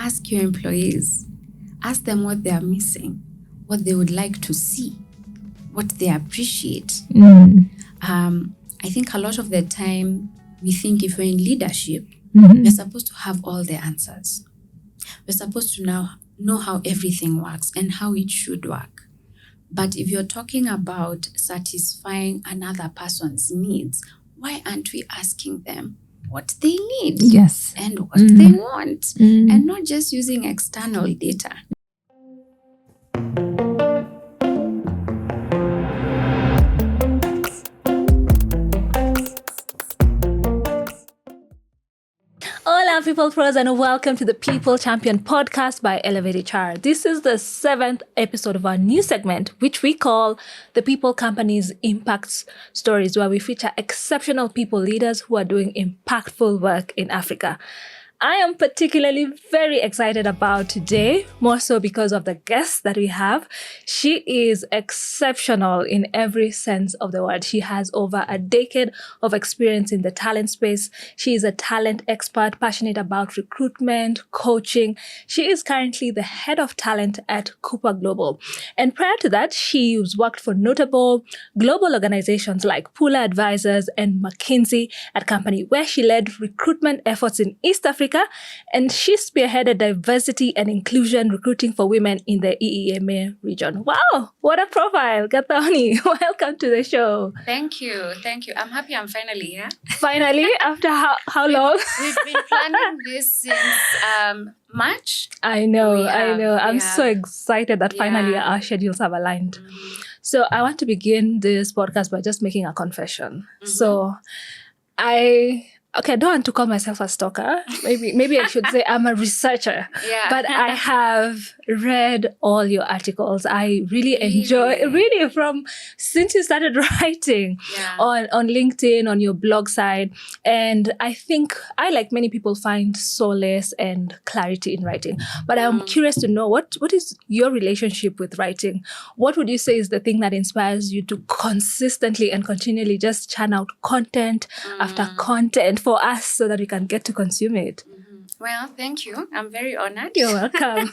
ask your employees, ask them what they are missing, what they would like to see, what they appreciate. I think a lot of the time we think if we're in leadership, we're supposed to have all the answers. We're supposed to now know how everything works and how it should work. But if you're talking about satisfying another person's needs, why aren't we asking them what they need? Yes. And what they want? And not just using external data. Hola, People Pros, and welcome to the People Champion podcast by ElevateHR. This is the 7th episode of our new segment, which we call the People Companies Impact Stories, where we feature exceptional people leaders who are doing impactful work in Africa. I am particularly very excited about today, more so because of the guest that we have. She is exceptional in every sense of the word. She has over a decade of experience in the talent space. She is a talent expert, passionate about recruitment, coaching. She is currently the head of talent at Cooper Global. And prior to that, she's worked for notable global organizations like Pula Advisors and McKinsey & Company, where she led recruitment efforts in East Africa, and she spearheaded diversity and inclusion recruiting for women in the EEMA region. Wow, what a profile, Gathoni. Welcome to the show. Thank you. I'm happy I'm finally here. Finally, after how long? We've been planning this since March. I know. I'm so excited that finally our schedules have aligned. So I want to begin this podcast by just making a confession. So I don't want to call myself a stalker. Maybe I should say I'm a researcher. Yeah. But I have read all your articles. I really enjoy, from since you started writing on LinkedIn, on your blog side. And I think I, like many people, find solace and clarity in writing. But I'm curious to know, what is your relationship with writing? What would you say is the thing that inspires you to consistently and continually just churn out content after content for us so that we can get to consume it? Well, thank you. I'm very honored. You're welcome.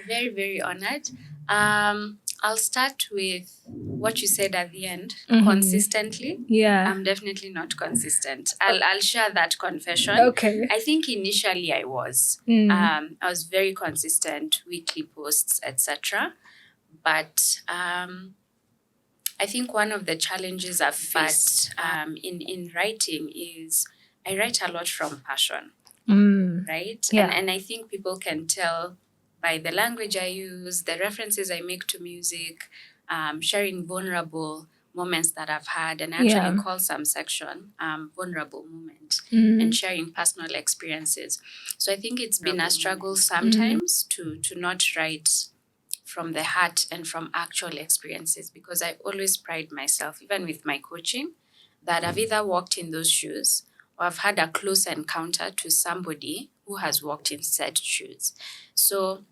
Very, very honored. I'll start with what you said at the end. Consistently. Yeah. I'm definitely not consistent. I'll share that confession. Okay. I think initially I was. I was very consistent, weekly posts, etc. But I think one of the challenges I've faced in writing is I write a lot from passion, right? Yeah. And I think people can tell by the language I use, the references I make to music, sharing vulnerable moments that I've had, and actually call some section vulnerable moment, and sharing personal experiences. So I think it's been a struggle sometimes to not write from the heart and from actual experiences, because I always pride myself, even with my coaching, that I've either walked in those shoes or I've had a close encounter to somebody who has walked in said shoes. So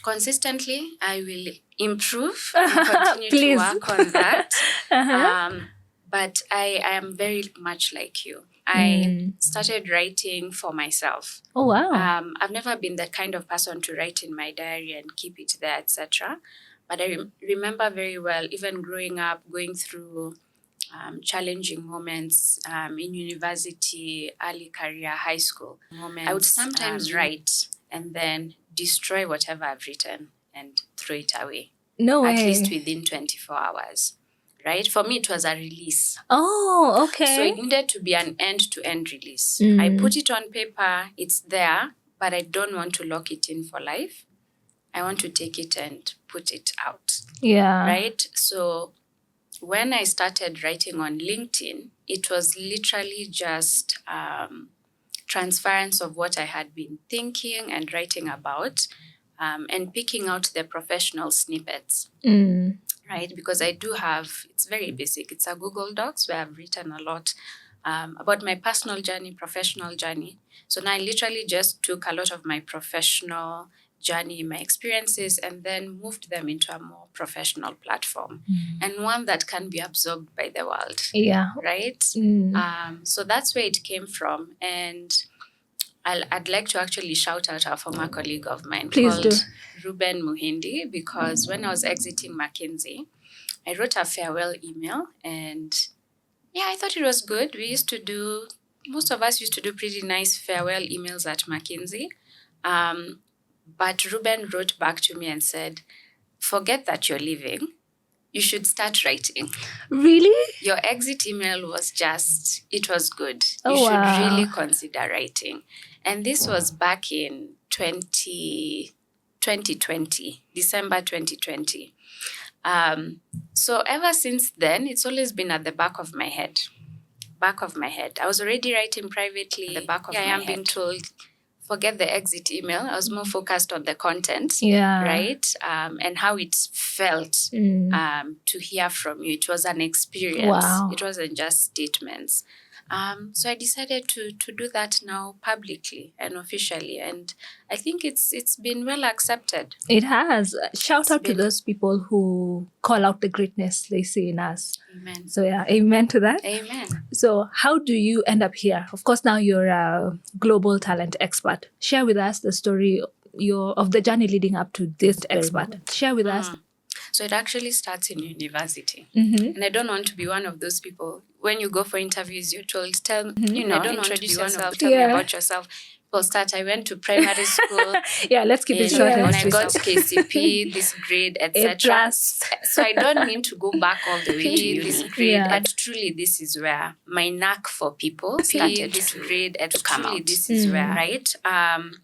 consistently, I will improve and continue to work on that. But I am very much like you. I started writing for myself. Oh, wow. I've never been the kind of person to write in my diary and keep it there, etc. But I remember very well, even growing up, going through challenging moments in university, early career, high school moments. I would sometimes write and then destroy whatever I've written and throw it away. No way. At least within 24 hours. Right? For me, it was a release. Oh, okay. So it needed to be an end-to-end release. I put it on paper, it's there, but I don't want to lock it in for life. I want to take it and put it out. Yeah. Right? So when I started writing on LinkedIn, it was literally just transference of what I had been thinking and writing about, and picking out the professional snippets. Right? Because I do have, it's very basic. It's a Google Docs where I've written a lot about my personal journey, professional journey. So now I literally just took a lot of my professional journey, my experiences, and then moved them into a more professional platform and one that can be absorbed by the world. Yeah. Right? So that's where it came from. And I'd like to actually shout out a former colleague of mine Please called do. Ruben Muhindi, because when I was exiting McKinsey, I wrote a farewell email, and I thought it was good. Most of us used to do pretty nice farewell emails at McKinsey. But Ruben wrote back to me and said, forget that you're leaving. You should start writing. Really? Your exit email it was good. Oh, you should wow. really consider writing. And this was back in 2020, December 2020. So ever since then, it's always been at the back of my head. I was already writing privately. At the back of my head. I am being told, forget the exit email. I was more focused on the content, right? And how it felt to hear from you. It was an experience. Wow. It wasn't just statements. So I decided to do that now publicly and officially. And I think it's been well accepted. It has. Shout out to those people who call out the greatness they see in us. Amen. So amen to that. Amen. So how do you end up here? Of course, now you're a global talent expert. Share with us the story of the journey leading up to this expert. Share with us. So it actually starts in university. Mm-hmm. And I don't want to be one of those people. When you go for interviews, you're told, introduce yourself, tell me about yourself. I went to primary school. Let's keep it short. When I got KCP, this grade, etc. So I don't mean to go back all the way to this grade. But truly, this is where my knack for people started to come out. This is where, right? And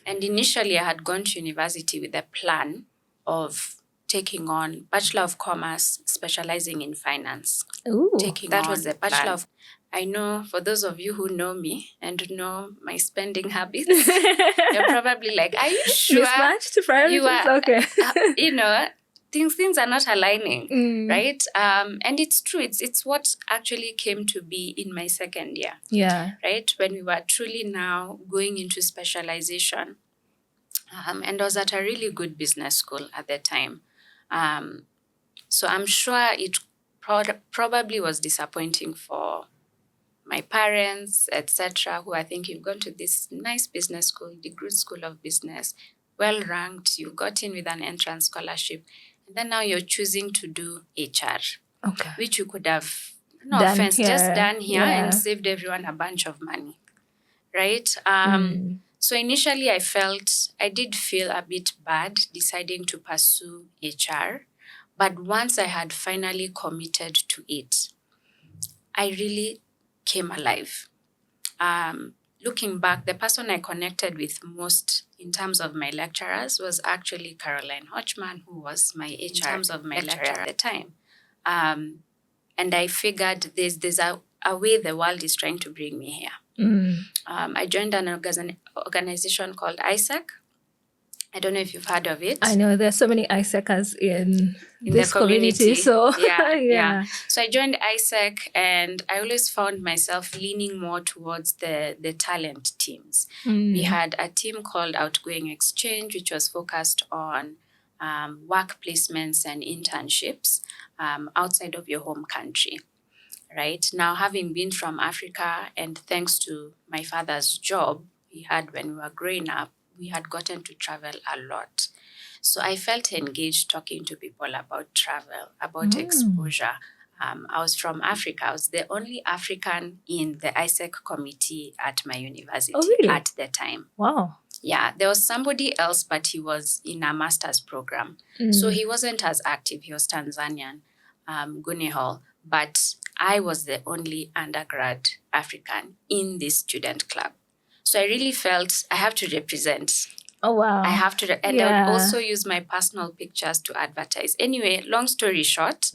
initially, I had gone to university with a plan of taking on Bachelor of Commerce, specializing in finance. Ooh, that was the Bachelor of... I know for those of you who know me and know my spending habits, you're probably like, are you sure? Mismatched priorities? Okay. Things are not aligning, right? And it's true. It's what actually came to be in my second year. Yeah. Right? When we were truly now going into specialization. And I was at a really good business school at the time. So I'm sure it probably was disappointing for my parents, etc., who are thinking, you've gone to this nice business school, the good school of business, well ranked, you got in with an entrance scholarship, and then now you're choosing to do HR, which you could have, just done here and saved everyone a bunch of money, right? So initially I did feel a bit bad deciding to pursue HR, but once I had finally committed to it, I really came alive. Looking back, the person I connected with most in terms of my lecturers was actually Caroline Hochman, who was my HR lecturer at the time. And I figured there's a way the world is trying to bring me here. I joined an organization called ISEC. I don't know if you've heard of it. I know there's so many ISECers in this the community. So yeah. So I joined ISEC, and I always found myself leaning more towards the talent teams. We had a team called Outgoing Exchange, which was focused on work placements and internships outside of your home country. Right? Now, having been from Africa, and thanks to my father's job he had when we were growing up, we had gotten to travel a lot. So I felt engaged talking to people about travel, about exposure. I was from Africa. I was the only African in the ISEC committee at my university at the time. Wow. Yeah, there was somebody else, but he was in a master's program. So he wasn't as active. He was Tanzanian, Gunehol. But I was the only undergrad African in this student club. So I really felt I have to represent. Oh, wow. I have to, and I would also use my personal pictures to advertise. Anyway, long story short,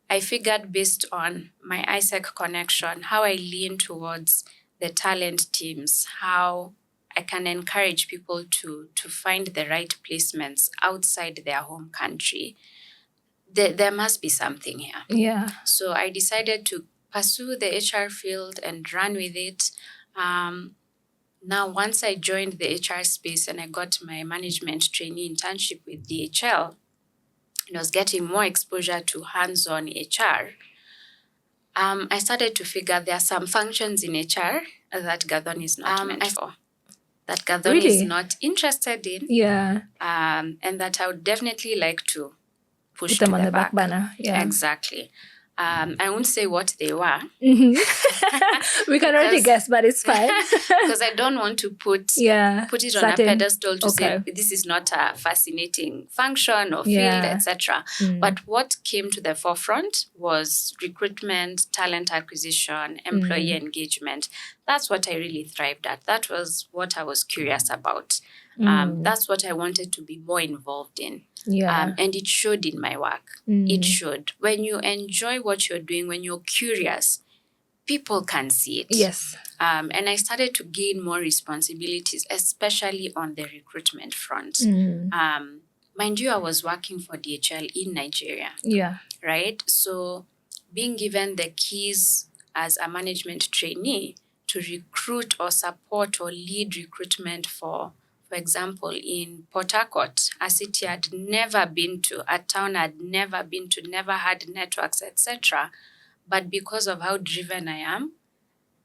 I figured based on my ISEC connection, how I lean towards the talent teams, how I can encourage people to find the right placements outside their home country. There must be something here. Yeah. So I decided to pursue the HR field and run with it. Now, once I joined the HR space and I got my management trainee internship with DHL, and I was getting more exposure to hands-on HR, I started to figure there are some functions in HR that Gathoni is not meant for, that Gathoni is not interested in, and that I would definitely like to push put them to on the the back burner. Yeah, exactly. I won't say what they were. We can already guess, but it's fine. Because I don't want to put it on a pedestal to say this is not a fascinating function or field, etc. But what came to the forefront was recruitment, talent acquisition, employee engagement. That's what I really thrived at. That was what I was curious about. That's what I wanted to be more involved in. And it showed in my work. It showed. When you enjoy what you're doing, when you're curious, people can see it. Yes. And I started to gain more responsibilities, especially on the recruitment front. Mind you, I was working for DHL in Nigeria. Yeah. Right? So being given the keys as a management trainee to recruit or support or lead recruitment for example, in Port Harcourt, a city I'd never been to, a town I'd never been to, never had networks, etc. But because of how driven I am,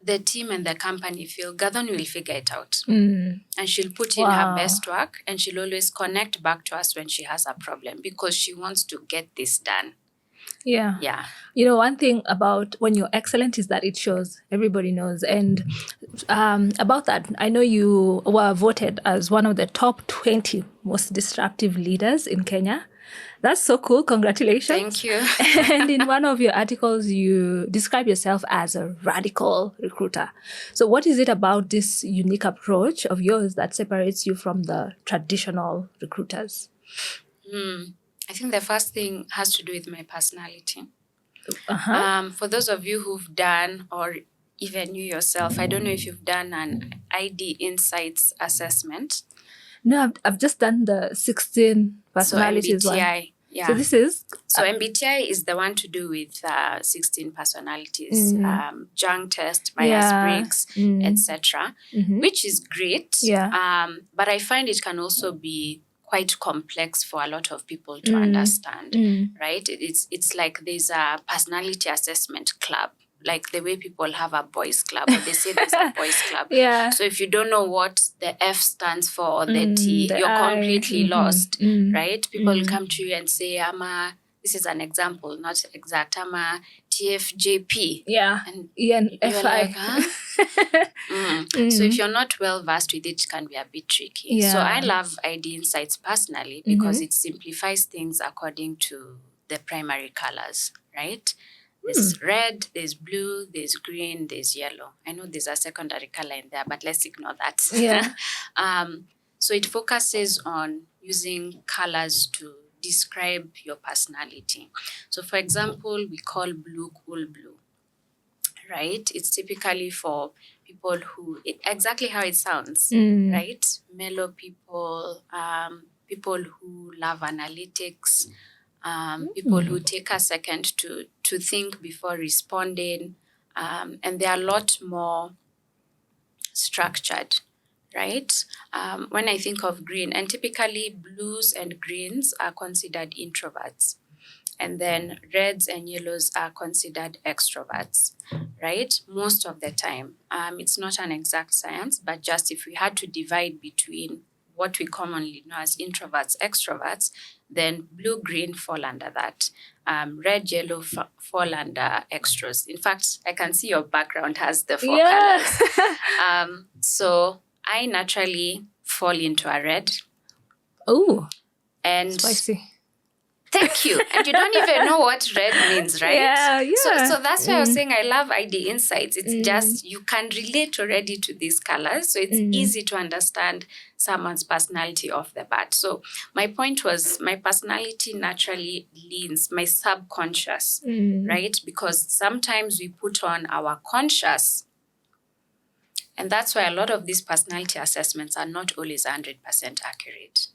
the team and the company feel Gathoni will figure it out. And she'll put in her best work, and she'll always connect back to us when she has a problem because she wants to get this done. Yeah. You know, one thing about when you're excellent is that it shows. Everybody knows. And about that, I know you were voted as one of the top 20 most disruptive leaders in Kenya. That's so cool. Congratulations. Thank you. And in one of your articles, you describe yourself as a radical recruiter. So what is it about this unique approach of yours that separates you from the traditional recruiters? I think the first thing has to do with my personality. For those of you who've done, or even you yourself, I don't know if you've done an ID Insights assessment. No, I've just done the 16 personalities one. Yeah. So this is? So MBTI is the one to do with 16 personalities, Jung test, Myers-Briggs, etc., which is great. But I find it can also be quite complex for a lot of people to understand, right? It's like there's a personality assessment club, like the way people have a boys club, or they say there's a boys club. So if you don't know what the F stands for or the T, you're completely lost, right? People come to you and say, this is an example, not exact, I'm a TFJP. And ENFI. Like, huh? So if you're not well versed with it can be a bit tricky. So I love ID Insights personally because it simplifies things according to the primary colors, right? There's red, there's blue, there's green, there's yellow. I know there's a secondary color in there, but let's ignore that. So it focuses on using colors to describe your personality. So for example, we call blue cool blue, right? It's typically for people who, exactly how it sounds, right? Mellow people, people who love analytics, people who take a second to think before responding, and they're a lot more structured, right? When I think of green, and typically blues and greens are considered introverts, and then reds and yellows are considered extroverts, right? Most of the time. It's not an exact science, but just if we had to divide between what we commonly know as introverts, extroverts, then blue, green fall under that. Red, yellow fall under extras. In fact, I can see your background has the 4 colors. So I naturally fall into a red. Oh, and spicy. Thank you. And you don't even know what red means, right? So that's why I was saying I love ID Insights. It's just you can relate already to these colors. So it's easy to understand someone's personality off the bat. So my point was my personality naturally leans, my subconscious, right? Because sometimes we put on our conscious. And that's why a lot of these personality assessments are not always 100% accurate.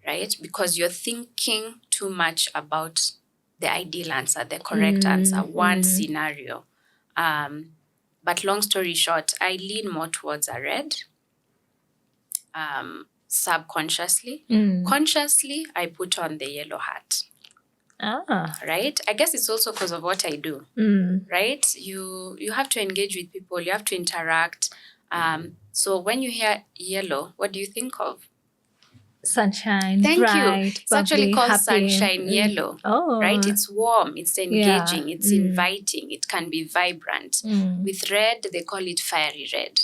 Right? Because you're thinking too much about the ideal answer, the correct answer, one scenario. But long story short, I lean more towards a red, subconsciously. Consciously, I put on the yellow hat. Right? I guess it's also because of what I do. Right? You have to engage with people. You have to interact. So when you hear yellow, what do you think of? Sunshine, Thank bright, you. It's actually bubbly, called happy. sunshine yellow. Oh. Right? It's warm, it's engaging, it's inviting, it can be vibrant. With red, they call it fiery red.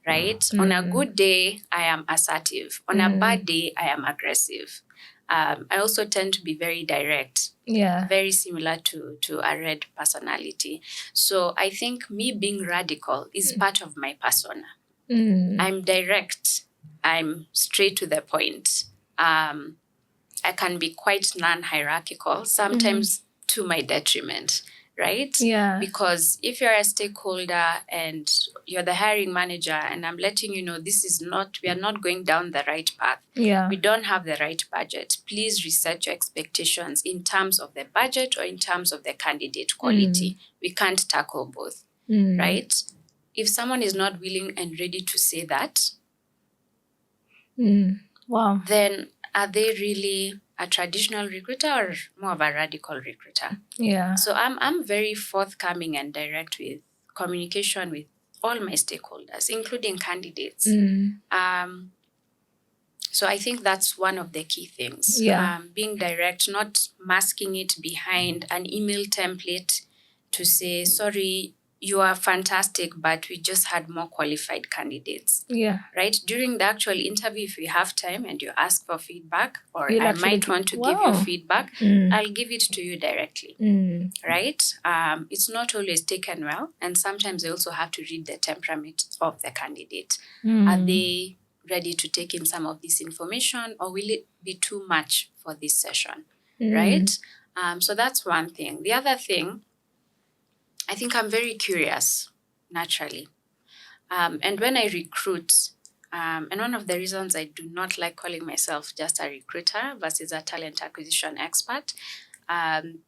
Right? On a good day, I am assertive. On a bad day, I am aggressive. I also tend to be very direct. Yeah. Very similar to a red personality. So I think me being radical is part of my persona. I'm direct. I'm straight to the point. I can be quite non-hierarchical, sometimes to my detriment, right? Yeah. Because if you're a stakeholder and you're the hiring manager and I'm letting you know we are not going down the right path. Yeah. We don't have the right budget. Please reset your expectations in terms of the budget or in terms of the candidate quality. We can't tackle both, right? If someone is not willing and ready to say that, wow, then are they really a traditional recruiter or more of a radical recruiter? Yeah. So I'm very forthcoming and direct with communication with all my stakeholders, including candidates. So I think that's one of the key things. Yeah. Being direct, not masking it behind an email template to say, sorry, you are fantastic, but we just had more qualified candidates. Yeah. Right? During the actual interview, if we have time and you ask for feedback, or I might want to give you feedback, I'll give it to you directly. Right? It's not always taken well. And sometimes I also have to read the temperament of the candidate. Are they ready to take in some of this information, or will it be too much for this session? Right? So that's one thing. The other thing, I think I'm very curious, naturally. And when I recruit, and one of the reasons I do not like calling myself just a recruiter versus a talent acquisition expert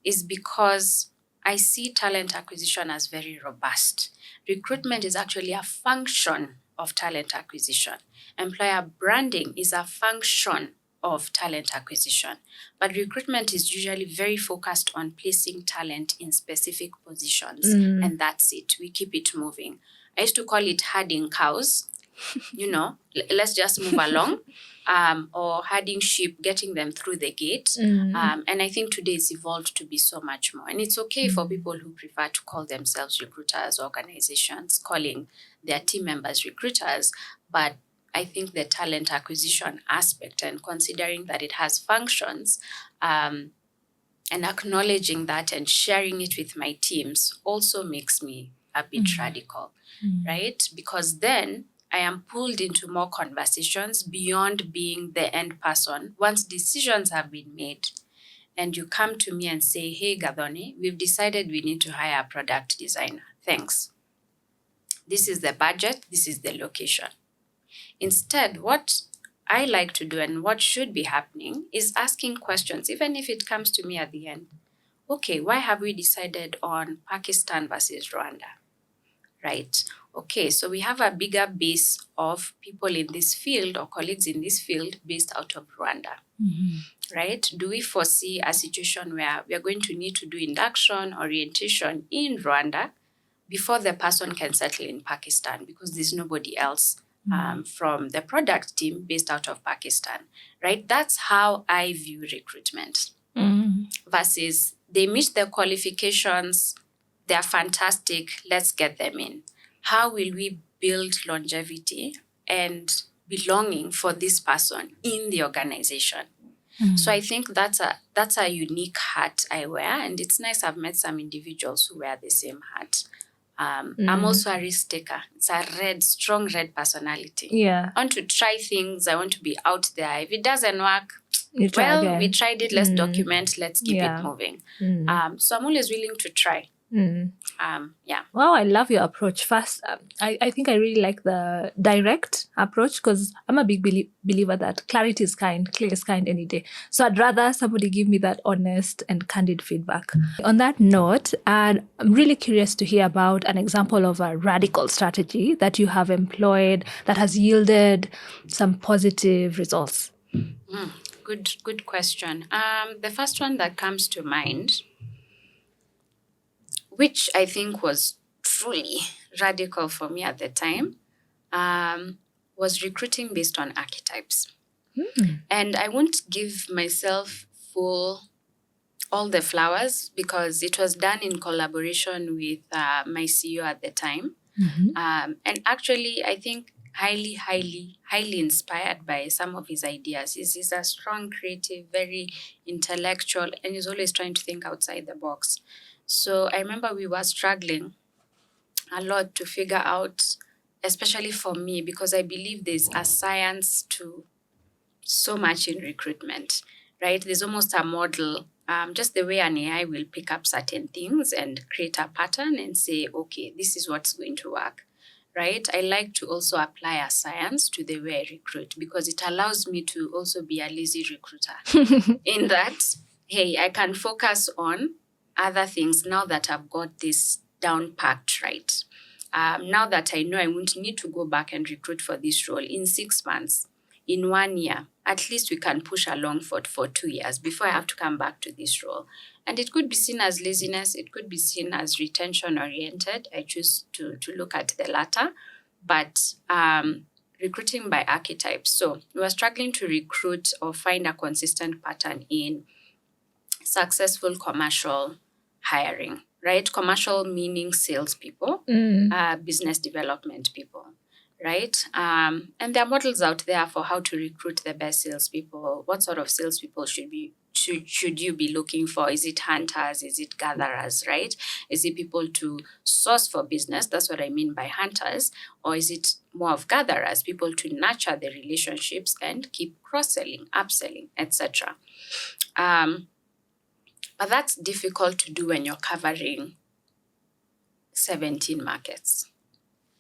is because I see talent acquisition as very robust. Recruitment is actually a function of talent acquisition. Employer branding is a function of talent acquisition. But recruitment is usually very focused on placing talent in specific positions. And that's it. We keep it moving. I used to call it herding cows, let's just move along, or herding sheep, getting them through the gate. And I think today it's evolved to be so much more. And it's okay for people who prefer to call themselves recruiters, organizations, calling their team members recruiters. But I think the talent acquisition aspect, and considering that it has functions, and acknowledging that and sharing it with my teams also makes me a bit radical, right? Because then I am pulled into more conversations beyond being the end person. Once decisions have been made and you come to me and say, hey, Gathoni, we've decided we need to hire a product designer. Thanks. This is the budget. This is the location. Instead, what I like to do and what should be happening is asking questions, even if it comes to me at the end. Okay, why have we decided on Pakistan versus Rwanda? Right? Okay, so we have a bigger base of people in this field or colleagues in this field based out of Rwanda. Right? Do we foresee a situation where we are going to need to do induction, orientation in Rwanda before the person can settle in Pakistan, because there's nobody else from the product team based out of Pakistan, right? That's how I view recruitment. Versus they meet the qualifications, they're fantastic, let's get them in. How will we build longevity and belonging for this person in the organization? So I think that's a unique hat I wear, and it's nice I've met some individuals who wear the same hat. I'm also a risk taker. It's a strong red personality. Yeah. I want to try things. I want to be out there. If it doesn't work, we tried it. Let's document. Let's keep it moving. So I'm always willing to try. Wow, I love your approach. First, I think I really like the direct approach, because I'm a big believer that clarity is kind, clear is kind any day. So I'd rather somebody give me that honest and candid feedback. On that note, I'm really curious to hear about an example of a radical strategy that you have employed that has yielded some positive results. Good question. The first one that comes to mind, which I think was truly radical for me at the time, was recruiting based on archetypes. And I won't give myself all the flowers because it was done in collaboration with my CEO at the time. And actually, I think highly inspired by some of his ideas. He's a strong, creative, very intellectual, and he's always trying to think outside the box. So I remember we were struggling a lot to figure out, especially for me, because I believe there's a science to so much in recruitment, right? There's almost a model, just the way an AI will pick up certain things and create a pattern and say, okay, this is what's going to work, right? I like to also apply a science to the way I recruit because it allows me to also be a lazy recruiter in that, hey, I can focus on other things now that I've got this down packed, right? Now that I know I won't need to go back and recruit for this role in 6 months, in 1 year, at least we can push along for 2 years before I have to come back to this role. And it could be seen as laziness. It could be seen as retention oriented. I choose to look at the latter, but recruiting by archetypes. So we were struggling to recruit or find a consistent pattern in successful commercial hiring, right? Commercial meaning salespeople, business development people, right? And there are models out there for how to recruit the best salespeople. What sort of salespeople should you be looking for? Is it hunters? Is it gatherers, right? Is it people to source for business? That's what I mean by hunters. Or is it more of gatherers, people to nurture the relationships and keep cross-selling, upselling, etc.? But that's difficult to do when you're covering 17 markets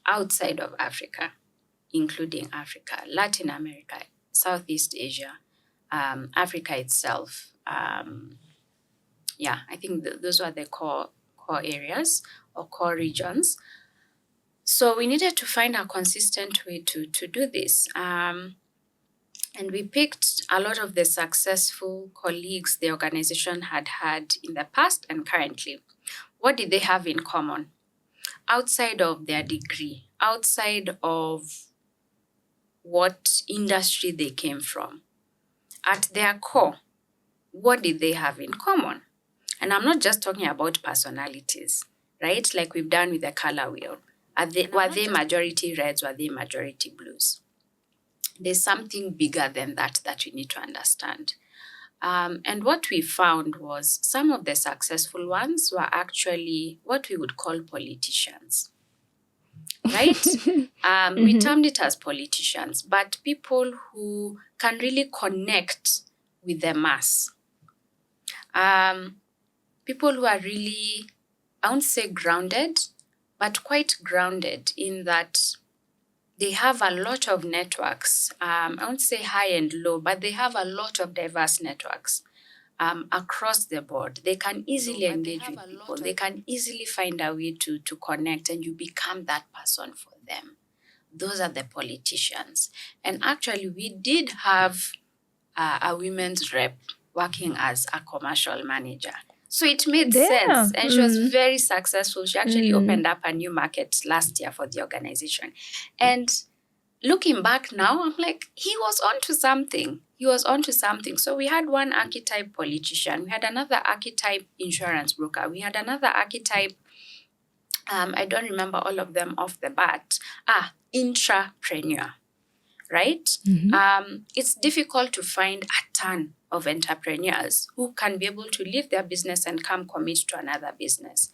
outside of Africa, including Africa, Latin America, Southeast Asia, Africa itself. I think those were the core areas or core regions. So we needed to find a consistent way to do this. And we picked a lot of the successful colleagues the organization had in the past and currently. What did they have in common? Outside of their degree, outside of what industry they came from, at their core, what did they have in common? And I'm not just talking about personalities, right? Like we've done with the color wheel. Were they majority reds? Were they majority blues? There's something bigger than that we need to understand. And what we found was some of the successful ones were actually what we would call politicians, right? We termed it as politicians, but people who can really connect with the mass. People who are really, I won't say grounded, but quite grounded in that they have a lot of networks. I won't say high and low, but they have a lot of diverse networks across the board. They can easily engage with people. They can easily find a way to connect, and you become that person for them. Those are the politicians. And actually, we did have a women's rep working as a commercial manager. So it made sense. And she was very successful. She actually opened up a new market last year for the organization. And looking back now, I'm like, he was onto something. So we had one archetype politician. We had another archetype insurance broker. We had another archetype, I don't remember all of them off the bat, intrapreneur, right? It's difficult to find a ton of entrepreneurs who can be able to leave their business and come commit to another business.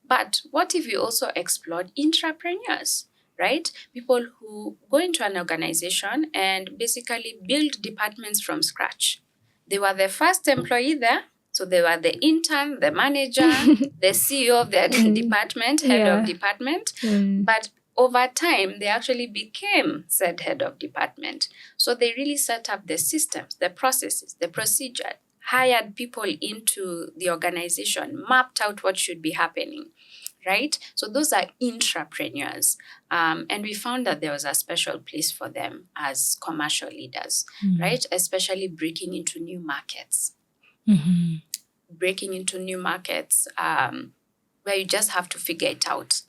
But what if you also explored intrapreneurs, right? People who go into an organization and basically build departments from scratch. They were the first employee there, so they were the intern, the manager, the CEO of their department, head of department. But over time, they actually became said head of department. So they really set up the systems, the processes, the procedure, hired people into the organization, mapped out what should be happening, right? So those are intrapreneurs. And we found that there was a special place for them as commercial leaders, right? Especially breaking into new markets. Breaking into new markets where you just have to figure it out.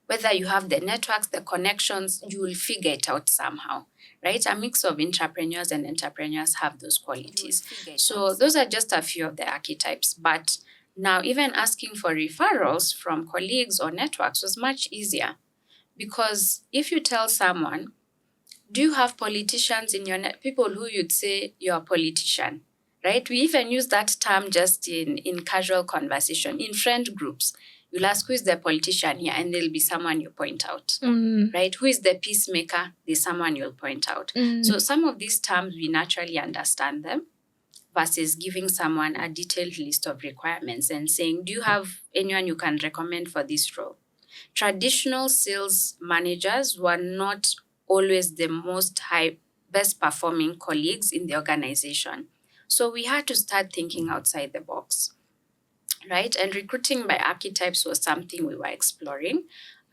Whether you have the networks, the connections, you will figure it out somehow, right? A mix of intrapreneurs and entrepreneurs have those qualities. So those are just a few of the archetypes. But now even asking for referrals from colleagues or networks was much easier, because if you tell someone, do you have politicians in your people who you'd say you're a politician, right? We even use that term just in casual conversation, in friend groups. You'll ask, who is the politician here? And there'll be someone you point out, right? Who is the peacemaker? There's someone you'll point out. So some of these terms, we naturally understand them, versus giving someone a detailed list of requirements and saying, do you have anyone you can recommend for this role? Traditional sales managers were not always the best performing colleagues in the organization. So we had to start thinking outside the box, right? And recruiting by archetypes was something we were exploring.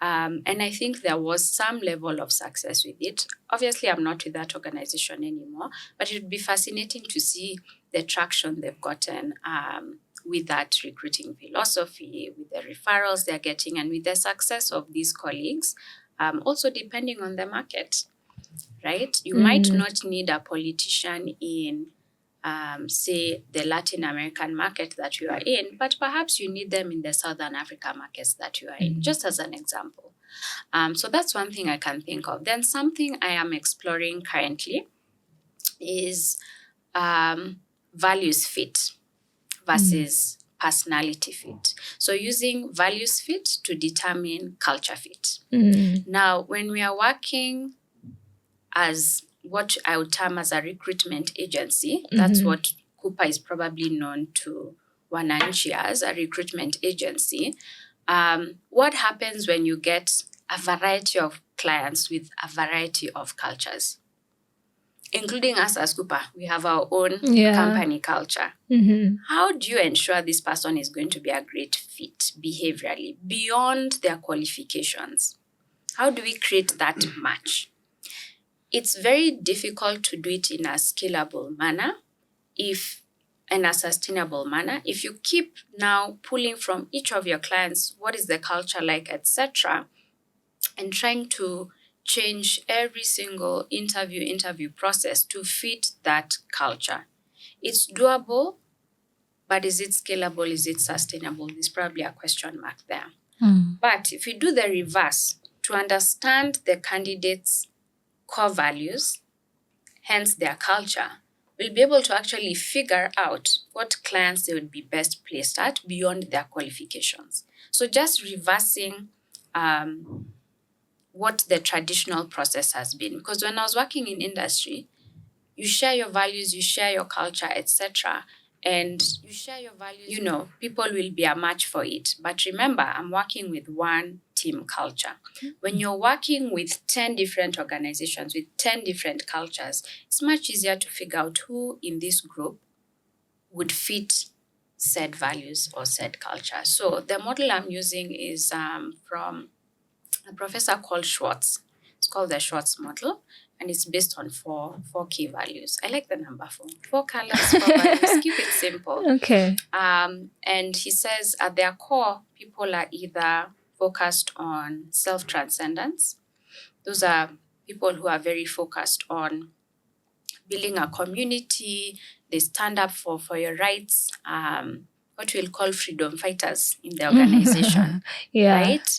And I think there was some level of success with it. Obviously, I'm not with that organization anymore, but it would be fascinating to see the traction they've gotten with that recruiting philosophy, with the referrals they're getting, and with the success of these colleagues, also depending on the market, right? You might not need a politician in, say, the Latin American market that you are in, but perhaps you need them in the Southern Africa markets that you are in, just as an example. So that's one thing I can think of. Then something I am exploring currently is values fit versus personality fit. So using values fit to determine culture fit. Now, when we are working as what I would term as a recruitment agency, that's what Cooper is probably known to Wananchi as, a recruitment agency. What happens when you get a variety of clients with a variety of cultures? Including us as Cooper, we have our own company culture. How do you ensure this person is going to be a great fit behaviorally beyond their qualifications? How do we create that match? It's very difficult to do it in a scalable manner and a sustainable manner. If you keep now pulling from each of your clients, what is the culture like, etc., and trying to change every single interview process to fit that culture. It's doable, but is it scalable? Is it sustainable? There's probably a question mark there. But if you do the reverse, to understand the candidate's core values, hence their culture, we'll be able to actually figure out what clients they would be best placed at beyond their qualifications. So just reversing what the traditional process has been. Because when I was working in industry, you share your values, you share your culture, etc. And you share your values, people will be a match for it. But remember, I'm working with one team culture. When you're working with 10 different organizations with 10 different cultures, it's much easier to figure out who in this group would fit said values or said culture. So the model I'm using is from a professor called Schwartz. It's called the Schwartz model, and it's based on four key values. I like the number 4. 4 colors, 4 values. Keep it simple. Okay. And he says at their core, people are either focused on self-transcendence. Those are people who are very focused on building a community. They stand up for your rights. What we'll call freedom fighters in the organization, right?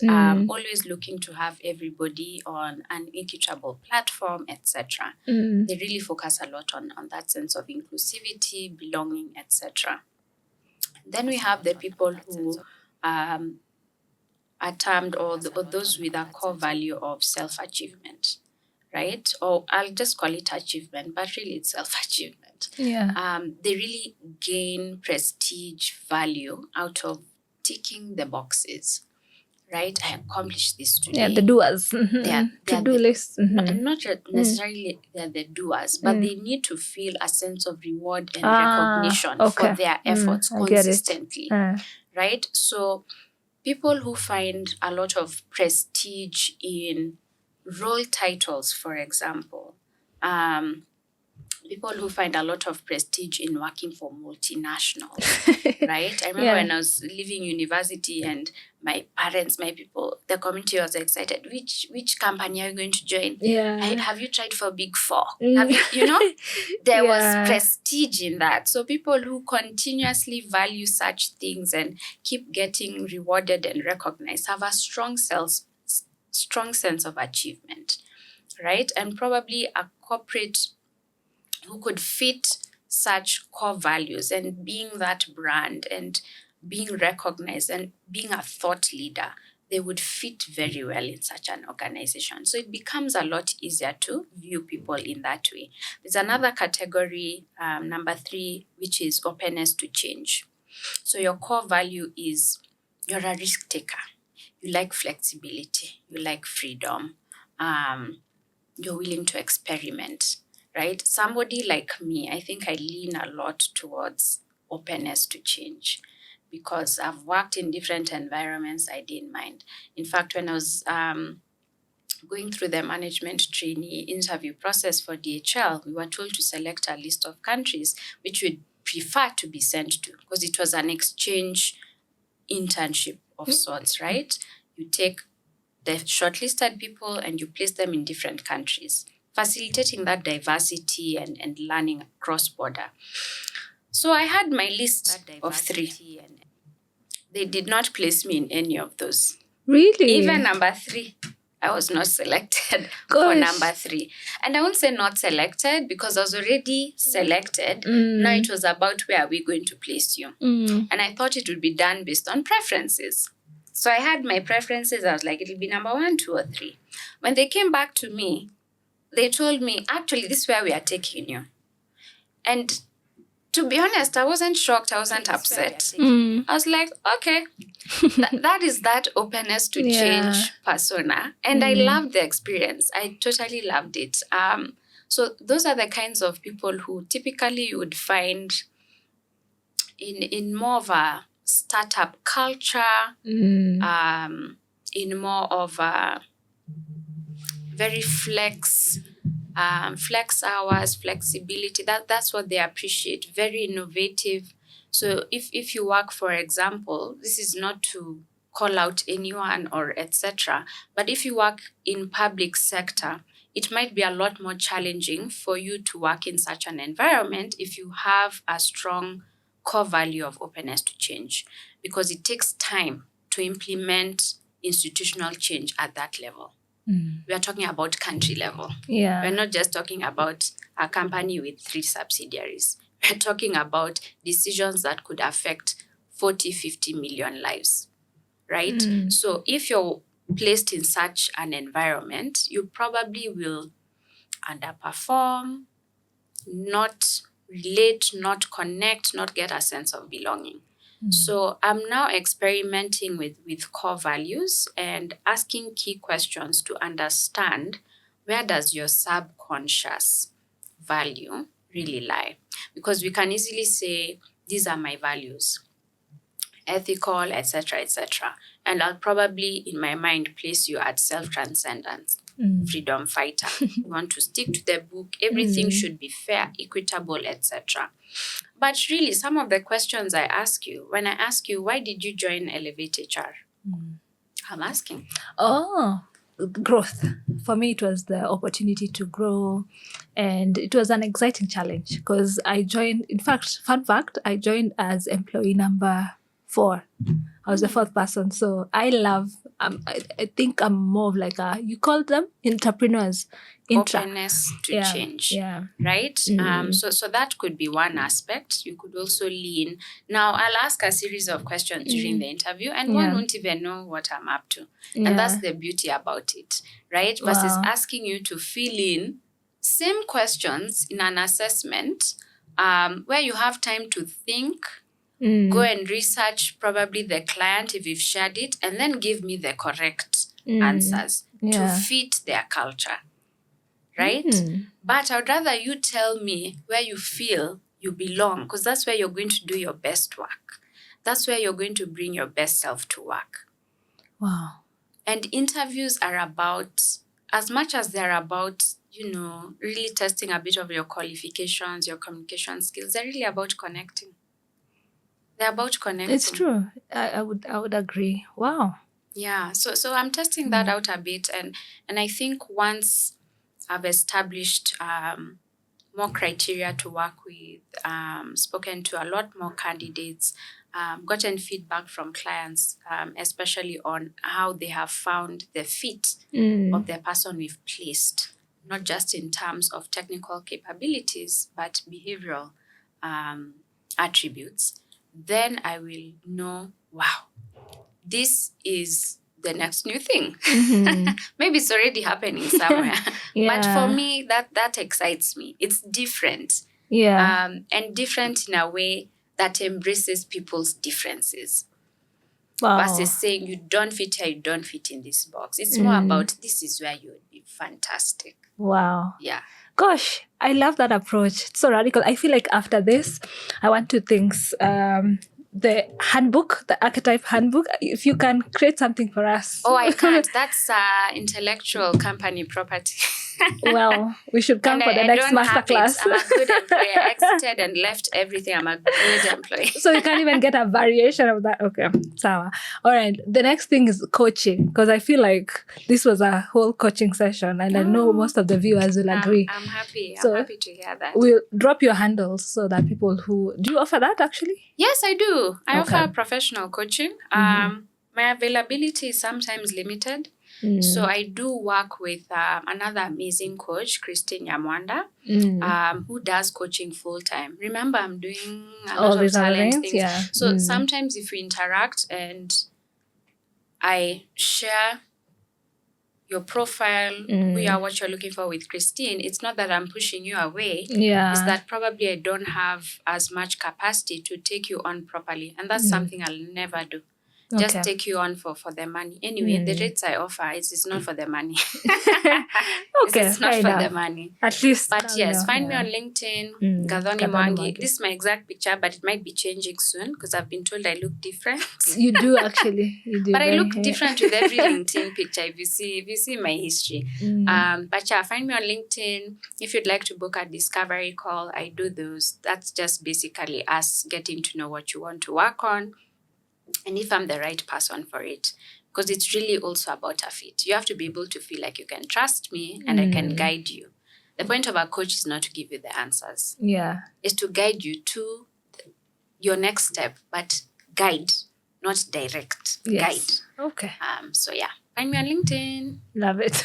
Always looking to have everybody on an equitable platform, etc. They really focus a lot on that sense of inclusivity, belonging, etc. Then we have the people who are termed or those with a core value of self-achievement, right? Or I'll just call it achievement, but really it's self-achievement. They really gain prestige value out of ticking the boxes, right? I accomplished this today. Yeah, the doers. To-do list. Not necessarily they're the doers, but they need to feel a sense of reward and recognition for their efforts consistently, right? So people who find a lot of prestige in role titles, for example, people who find a lot of prestige in working for multinationals, right? I remember when I was leaving university and my parents, my people, the community was excited. Which company are you going to join? Have you tried for Big Four? Have you, there was prestige in that. So people who continuously value such things and keep getting rewarded and recognized have a strong sense of achievement, right? And probably a corporate who could fit such core values and being that brand and being recognized and being a thought leader, they would fit very well in such an organization. So it becomes a lot easier to view people in that way. There's another category, number 3, which is openness to change. So your core value is you're a risk taker. You like flexibility. You like freedom. You're willing to experiment. Right? Somebody like me, I think I lean a lot towards openness to change because I've worked in different environments I didn't mind. In fact, when I was going through the management trainee interview process for DHL, we were told to select a list of countries which we'd prefer to be sent to because it was an exchange internship of sorts, right? You take the shortlisted people and you place them in different countries, facilitating that diversity and learning cross-border. So I had my list of 3. They did not place me in any of those. Really? Even number 3, I was not selected for number 3. And I won't say not selected because I was already selected. Now it was about where are we going to place you. And I thought it would be done based on preferences. So I had my preferences. I was like, it'll be number 1, 2, or 3. When they came back to me, they told me, actually, this is where we are taking you. And to be honest, I wasn't shocked. I wasn't upset. I was like, okay, that is that openness to change persona. And I loved the experience. I totally loved it. So those are the kinds of people who typically you would find in more of a startup culture, in more of a very flex hours, flexibility. That's what they appreciate. Very innovative. So if you work, for example, this is not to call out anyone or etc., but if you work in public sector, it might be a lot more challenging for you to work in such an environment if you have a strong core value of openness to change, because it takes time to implement institutional change at that level. We are talking about country level. We're not just talking about a company with 3 subsidiaries. We're talking about decisions that could affect 40, 50 million lives, right? So if you're placed in such an environment, you probably will underperform, not relate, not connect, not get a sense of belonging. So I'm now experimenting with core values and asking key questions to understand where does your subconscious value really lie? Because we can easily say, these are my values, ethical, etc., etc. And I'll probably, in my mind, place you at self-transcendence, freedom fighter. You want to stick to the book. Everything should be fair, equitable, etc. But really, some of the questions I ask you, when I ask you, why did you join ElevateHR? I'm asking. Oh, growth. For me, it was the opportunity to grow. And it was an exciting challenge because I joined, in fact, fun fact, I joined as employee number 4. I was the 4th person. So I love, I think I'm more of like you call them entrepreneurs. Openness to change, right? So that could be one aspect. You could also lean. Now, I'll ask a series of questions during the interview and one won't even know what I'm up to. And that's the beauty about it, right? Versus asking you to fill in same questions in an assessment where you have time to think, go and research probably the client if you've shared it, and then give me the correct answers to fit their culture, right? But I would rather you tell me where you feel you belong, because that's where you're going to do your best work. That's where you're going to bring your best self to work. Wow. And interviews are about, as much as they're about, really testing a bit of your qualifications, your communication skills, they're really about connecting. They're about connecting. It's true. I would agree. Wow. Yeah. So I'm testing that out a bit. And I think once I've established more criteria to work with, spoken to a lot more candidates, gotten feedback from clients, especially on how they have found the fit of the person we've placed, not just in terms of technical capabilities, but behavioral attributes. Then I will know, wow, this is the next new thing. Maybe it's already happening somewhere. But for me, that excites me. It's different. Yeah. And different in a way that embraces people's differences. Wow. Versus saying you don't fit here, you don't fit in this box. It's more about this is where you would be fantastic. Wow. Yeah. Gosh, I love that approach. It's so radical. I feel like after this, I want to think the handbook, the archetype handbook, if you can create something for us. Oh, I can't. That's intellectual company property. Well, we should come for the next masterclass. I'm a good employee. I exited and left everything. I'm a good employee. So you can't even get a variation of that. Okay, sawa. All right. The next thing is coaching, because I feel like this was a whole coaching session, and I know most of the viewers will agree. I'm happy. So I'm happy to hear that. We'll drop your handles so that people who... Do you offer that actually? Yes, I do. I offer professional coaching. My availability is sometimes limited. So I do work with another amazing coach, Christine Yamwanda, who does coaching full-time. Remember, I'm doing a lot of talent things. Yeah. So sometimes if we interact and I share your profile, who you are, what you're looking for with Christine, it's not that I'm pushing you away. Yeah. It's that probably I don't have as much capacity to take you on properly. And that's something I'll never do. Just take you on for the money. Anyway, the rates I offer, it's not for the money. It's not for the money. At least. But yes, find me on LinkedIn, Gathoni Mwangi. This is my exact picture, but it might be changing soon because I've been told I look different. You do actually. You do. But I look different with every LinkedIn picture if you see my history. But yeah, find me on LinkedIn. If you'd like to book a discovery call, I do those. That's just basically us getting to know what you want to work on. And if I'm the right person for it, because it's really also about a fit. You have to be able to feel like you can trust me and I can guide you. The point of a coach is not to give you the answers. Yeah. It's to guide you to your next step, but guide, not direct. Yes. Guide. Okay. So yeah, find me on LinkedIn. Love it.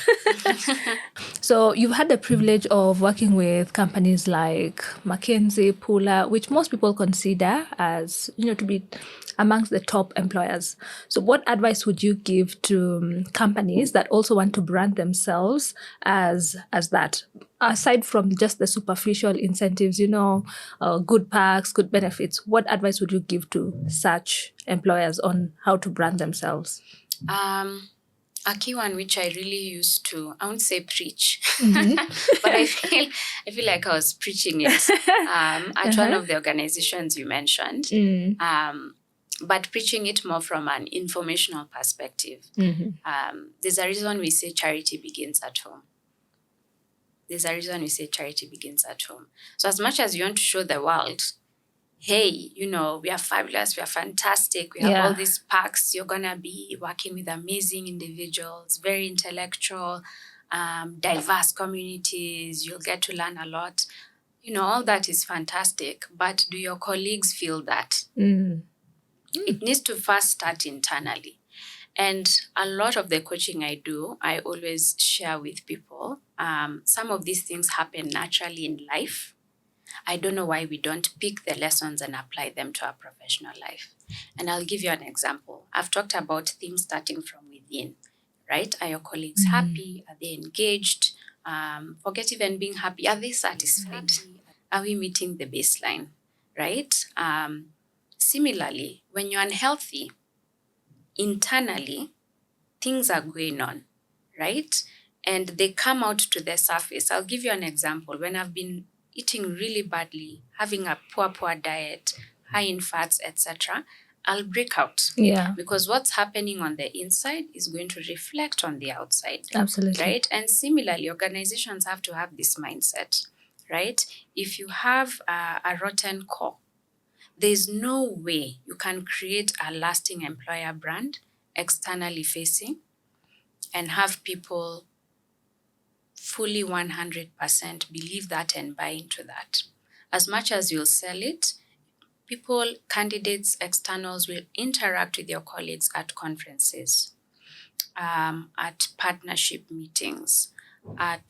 So you've had the privilege of working with companies like McKinsey, Pula, which most people consider as, to be amongst the top employers. So what advice would you give to companies that also want to brand themselves as that? Aside from just the superficial incentives, good perks, good benefits, what advice would you give to such employers on how to brand themselves? A key one which I really used to, I won't say preach, but I feel like I was preaching it at one of the organizations you mentioned, but preaching it more from an informational perspective. There's a reason we say charity begins at home. So as much as you want to show the world, hey, we are fabulous, we are fantastic, we have all these perks, you're going to be working with amazing individuals, very intellectual, diverse communities, you'll get to learn a lot. All that is fantastic, but do your colleagues feel that? It needs to first start internally. And a lot of the coaching I do, I always share with people. Some of these things happen naturally in life. I don't know why we don't pick the lessons and apply them to our professional life. And I'll give you an example. I've talked about things starting from within, right? Are your colleagues happy? Are they engaged? Forget even being happy. Are they satisfied? Are we meeting the baseline, right? Similarly, when you're unhealthy, internally, things are going on, right? And they come out to the surface. I'll give you an example. When I've been eating really badly, having a poor diet, high in fats, etc., I'll break out. Yeah. Because what's happening on the inside is going to reflect on the outside. Absolutely. Right? And similarly, organizations have to have this mindset, right? If you have a rotten core, there's no way you can create a lasting employer brand externally facing and have people fully 100% believe that and buy into that. As much as you'll sell it, people, candidates, externals will interact with your colleagues at conferences, at partnership meetings, at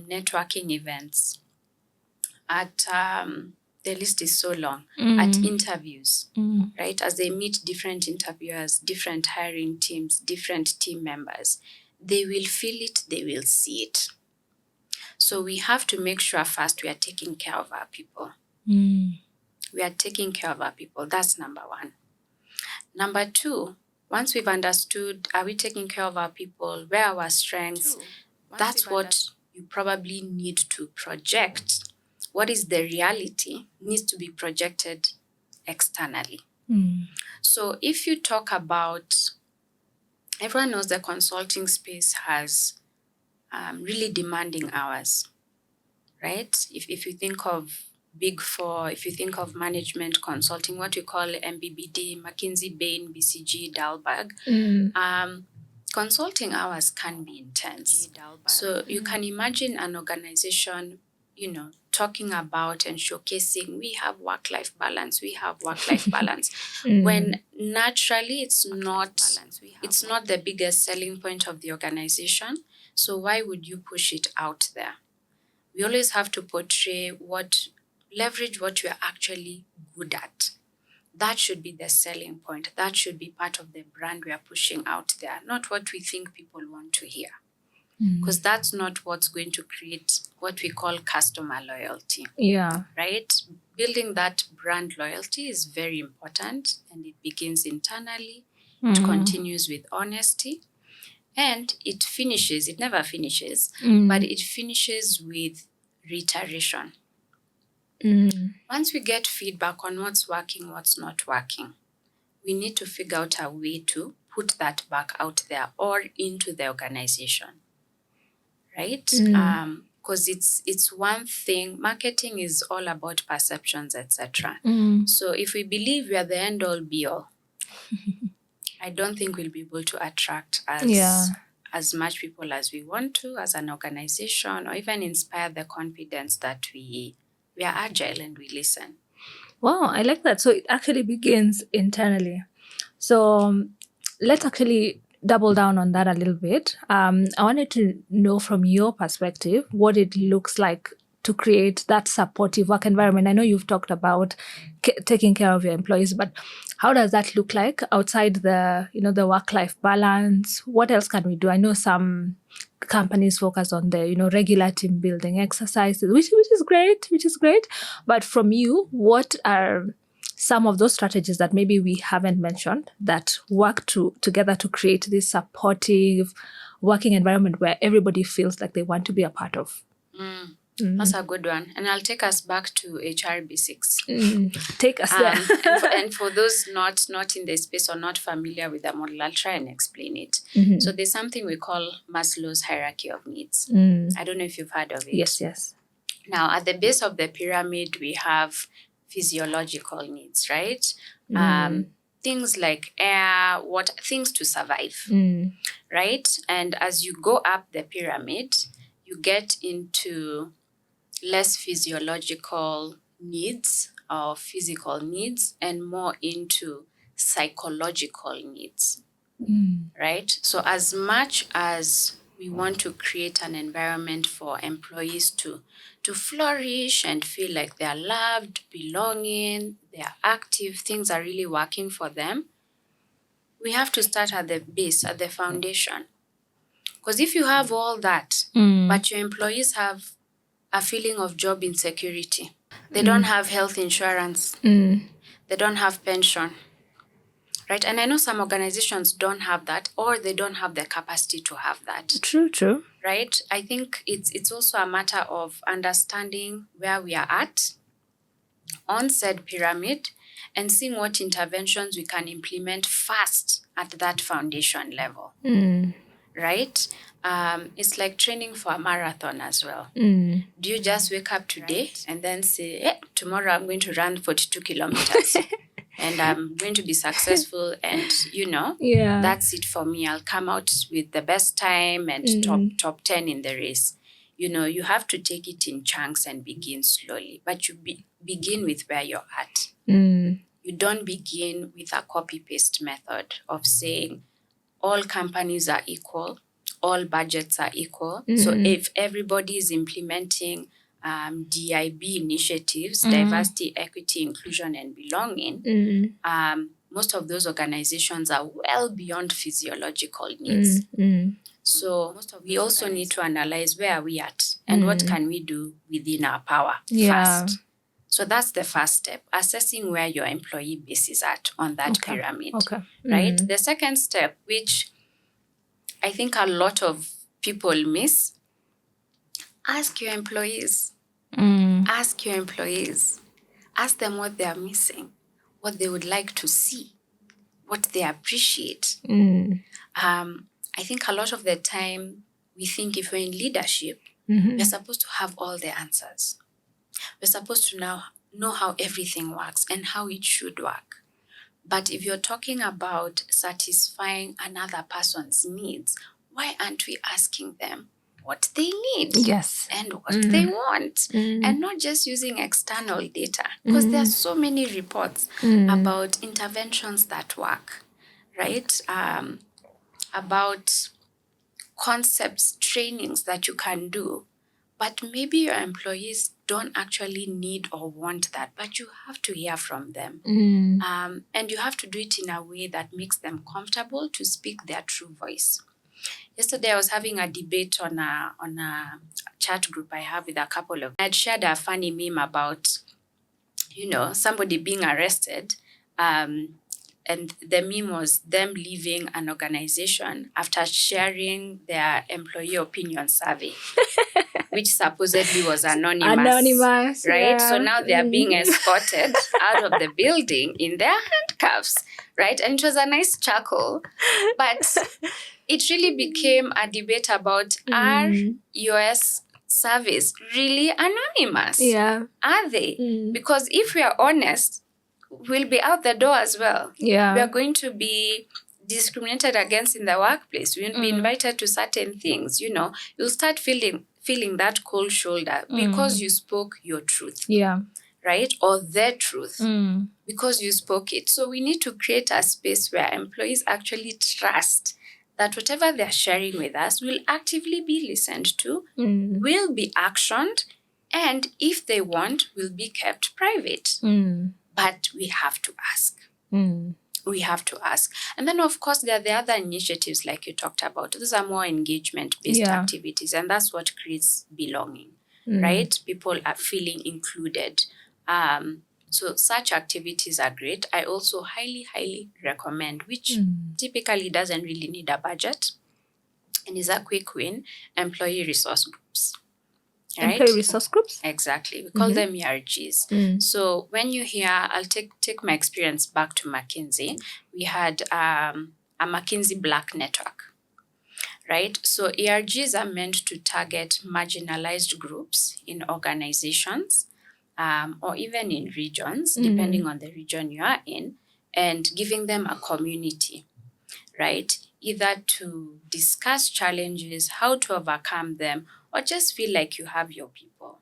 networking events, at the list is so long, at interviews, right? As they meet different interviewers, different hiring teams, different team members, they will feel it, they will see it. So we have to make sure first we are taking care of our people. We are taking care of our people. That's number one. Number two, once we've understood, are we taking care of our people? Where are our strengths? That's what you probably need to project. What is the reality needs to be projected externally. So if you talk about, everyone knows the consulting space has really demanding hours, right? If you think of Big Four, if you think of management consulting, what we call MBBD, McKinsey, Bain, BCG, Dalberg, consulting hours can be intense. So you can imagine an organization, talking about and showcasing, we have work-life balance, when naturally it's not the biggest selling point of the organization. So why would you push it out there? We always have to leverage what you're actually good at. That should be the selling point. That should be part of the brand we are pushing out there, not what we think people want to hear. Because that's not what's going to create what we call customer loyalty. Yeah. Right? Building that brand loyalty is very important, and it begins internally. It continues with honesty. And it never finishes, but it finishes with reiteration. Once we get feedback on what's working, what's not working, we need to figure out a way to put that back out there or into the organization, right? Because it's one thing, marketing is all about perceptions, etc. So if we believe we are the end all be all, I don't think we'll be able to attract as much people as we want to as an organization, or even inspire the confidence that we are agile and we listen. Wow, I like that. So it actually begins internally. So let's actually double down on that a little bit. I wanted to know from your perspective what it looks like to create that supportive work environment. I know you've talked about taking care of your employees, but how does that look like outside the work-life balance? What else can we do? I know some companies focus on the regular team building exercises, which is great. But from you, what are some of those strategies that maybe we haven't mentioned that work together to create this supportive working environment where everybody feels like they want to be a part of? That's a good one. And I'll take us back to HR basics. Take us there. and for those not in the space or not familiar with the model, I'll try and explain it. So there's something we call Maslow's hierarchy of needs. I don't know if you've heard of it. Yes. Now, at the base of the pyramid, we have physiological needs, right? Things like air, water, things to survive, right? And as you go up the pyramid, you get into less physiological needs or physical needs and more into psychological needs, right? So as much as we want to create an environment for employees to flourish and feel like they're loved, belonging, they're active, things are really working for them, we have to start at the base, at the foundation. Because if you have all that, but your employees have a feeling of job insecurity, they don't have health insurance, they don't have pension, right? And I know some organizations don't have that, or they don't have the capacity to have that. True. Right? I think it's also a matter of understanding where we are at on said pyramid and seeing what interventions we can implement fast at that foundation level. Right? It's like training for a marathon as well. Do you just wake up today and then say, tomorrow I'm going to run 42 kilometers and I'm going to be successful and, that's it for me. I'll come out with the best time and top 10 in the race. You have to take it in chunks and begin slowly, but you begin with where you're at. You don't begin with a copy-paste method of saying all companies are equal, all budgets are equal. So if everybody is implementing DIB initiatives, diversity, equity, inclusion, and belonging, most of those organizations are well beyond physiological needs. So we also need to analyze where are we at and what can we do within our power first. So that's the first step, assessing where your employee base is at on that pyramid, right? The second step, which I think a lot of people miss, ask your employees. Ask your employees. Ask them what they are missing, what they would like to see, what they appreciate. I think a lot of the time we think if we're in leadership, we're supposed to have all the answers. We're supposed to now know how everything works and how it should work. But if you're talking about satisfying another person's needs, why aren't we asking them what they need? Yes. And what they want? And not just using external data. Because there are so many reports about interventions that work, right? About concepts, trainings that you can do. But maybe your employees don't actually need or want that, but you have to hear from them. And you have to do it in a way that makes them comfortable to speak their true voice. Yesterday, I was having a debate on a chat group I have with a couple of... I had shared a funny meme about, somebody being arrested. And the meme was them leaving an organization after sharing their employee opinion survey, which supposedly was anonymous. Right? Yeah. So now they are being escorted out of the building in their handcuffs, right? And it was a nice chuckle. But it really became a debate about are US surveys really anonymous? Yeah. Are they? Because if we are honest, we'll be out the door as well. Yeah. We are going to be discriminated against in the workplace. We won't be invited to certain things, You'll start feeling that cold shoulder because you spoke your truth. Yeah. Right? Or their truth. Because you spoke it. So we need to create a space where employees actually trust that whatever they're sharing with us will actively be listened to, will be actioned, and if they want, will be kept private. But we have to ask. We have to ask. And then, of course, there are the other initiatives like you talked about. Those are more engagement-based activities, and that's what creates belonging, right? People are feeling included. So such activities are great. I also highly, highly recommend, which typically doesn't really need a budget and is a quick win, employee resource groups. Right? Employee resource groups? Exactly. We call them ERGs. So when you hear, I'll take my experience back to McKinsey. We had a McKinsey Black Network, right? So ERGs are meant to target marginalized groups in organizations or even in regions, depending on the region you are in, and giving them a community, right? Either to discuss challenges, how to overcome them, or just feel like you have your people,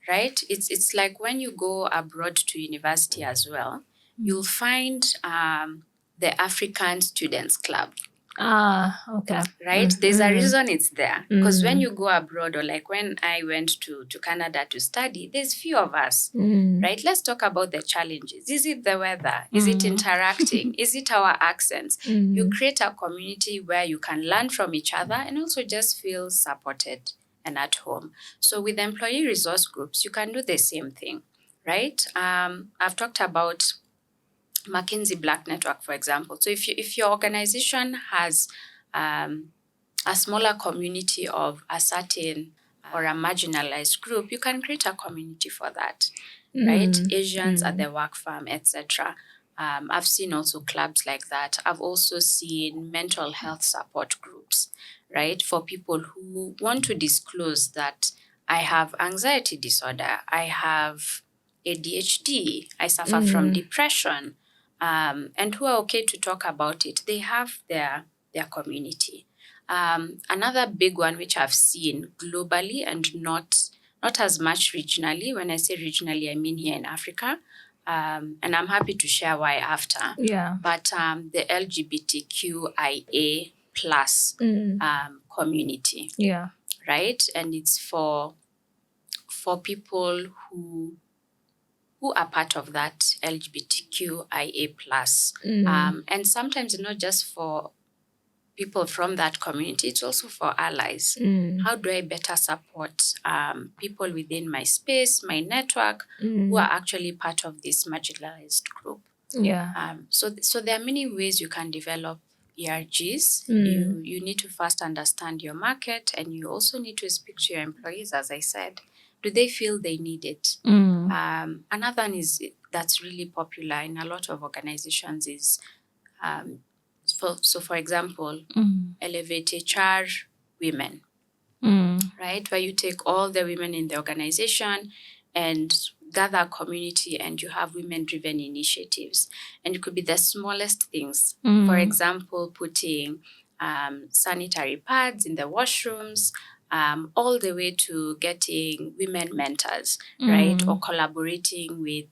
right? It's like when you go abroad to university as well, you'll find the African Students Club. Okay. Right? There's a reason it's there. Because when you go abroad, or like when I went to Canada to study, there's few of us, right? Let's talk about the challenges. Is it the weather? Is it interacting? Is it our accents? You create a community where you can learn from each other and also just feel supported and at home. So with employee resource groups, you can do the same thing, right? I've talked about McKinsey Black Network, for example. So if your organization has a smaller community of a certain or a marginalized group, you can create a community for that, right? Asians at the work farm, etc. I've seen also clubs like that. I've also seen mental health support groups, right? For people who want to disclose that I have anxiety disorder, I have ADHD, I suffer from depression, and who are okay to talk about it. They have their community. Another big one which I've seen globally and not as much regionally. When I say regionally, I mean here in Africa. And I'm happy to share why after. Yeah. But the LGBTQIA plus community. Yeah. Right? And it's for people who are part of that LGBTQIA plus. And sometimes not just for people from that community, it's also for allies. How do I better support people within my space, my network, who are actually part of this marginalized group? Yeah. So there are many ways you can develop ERGs. You need to first understand your market, and you also need to speak to your employees, as I said. Do they feel they need it? Another one is that's really popular in a lot of organizations is for example, ElevateHR women, right? Where you take all the women in the organization and gather a community, and you have women-driven initiatives. And it could be the smallest things. For example, putting sanitary pads in the washrooms, all the way to getting women mentors, right? Or collaborating with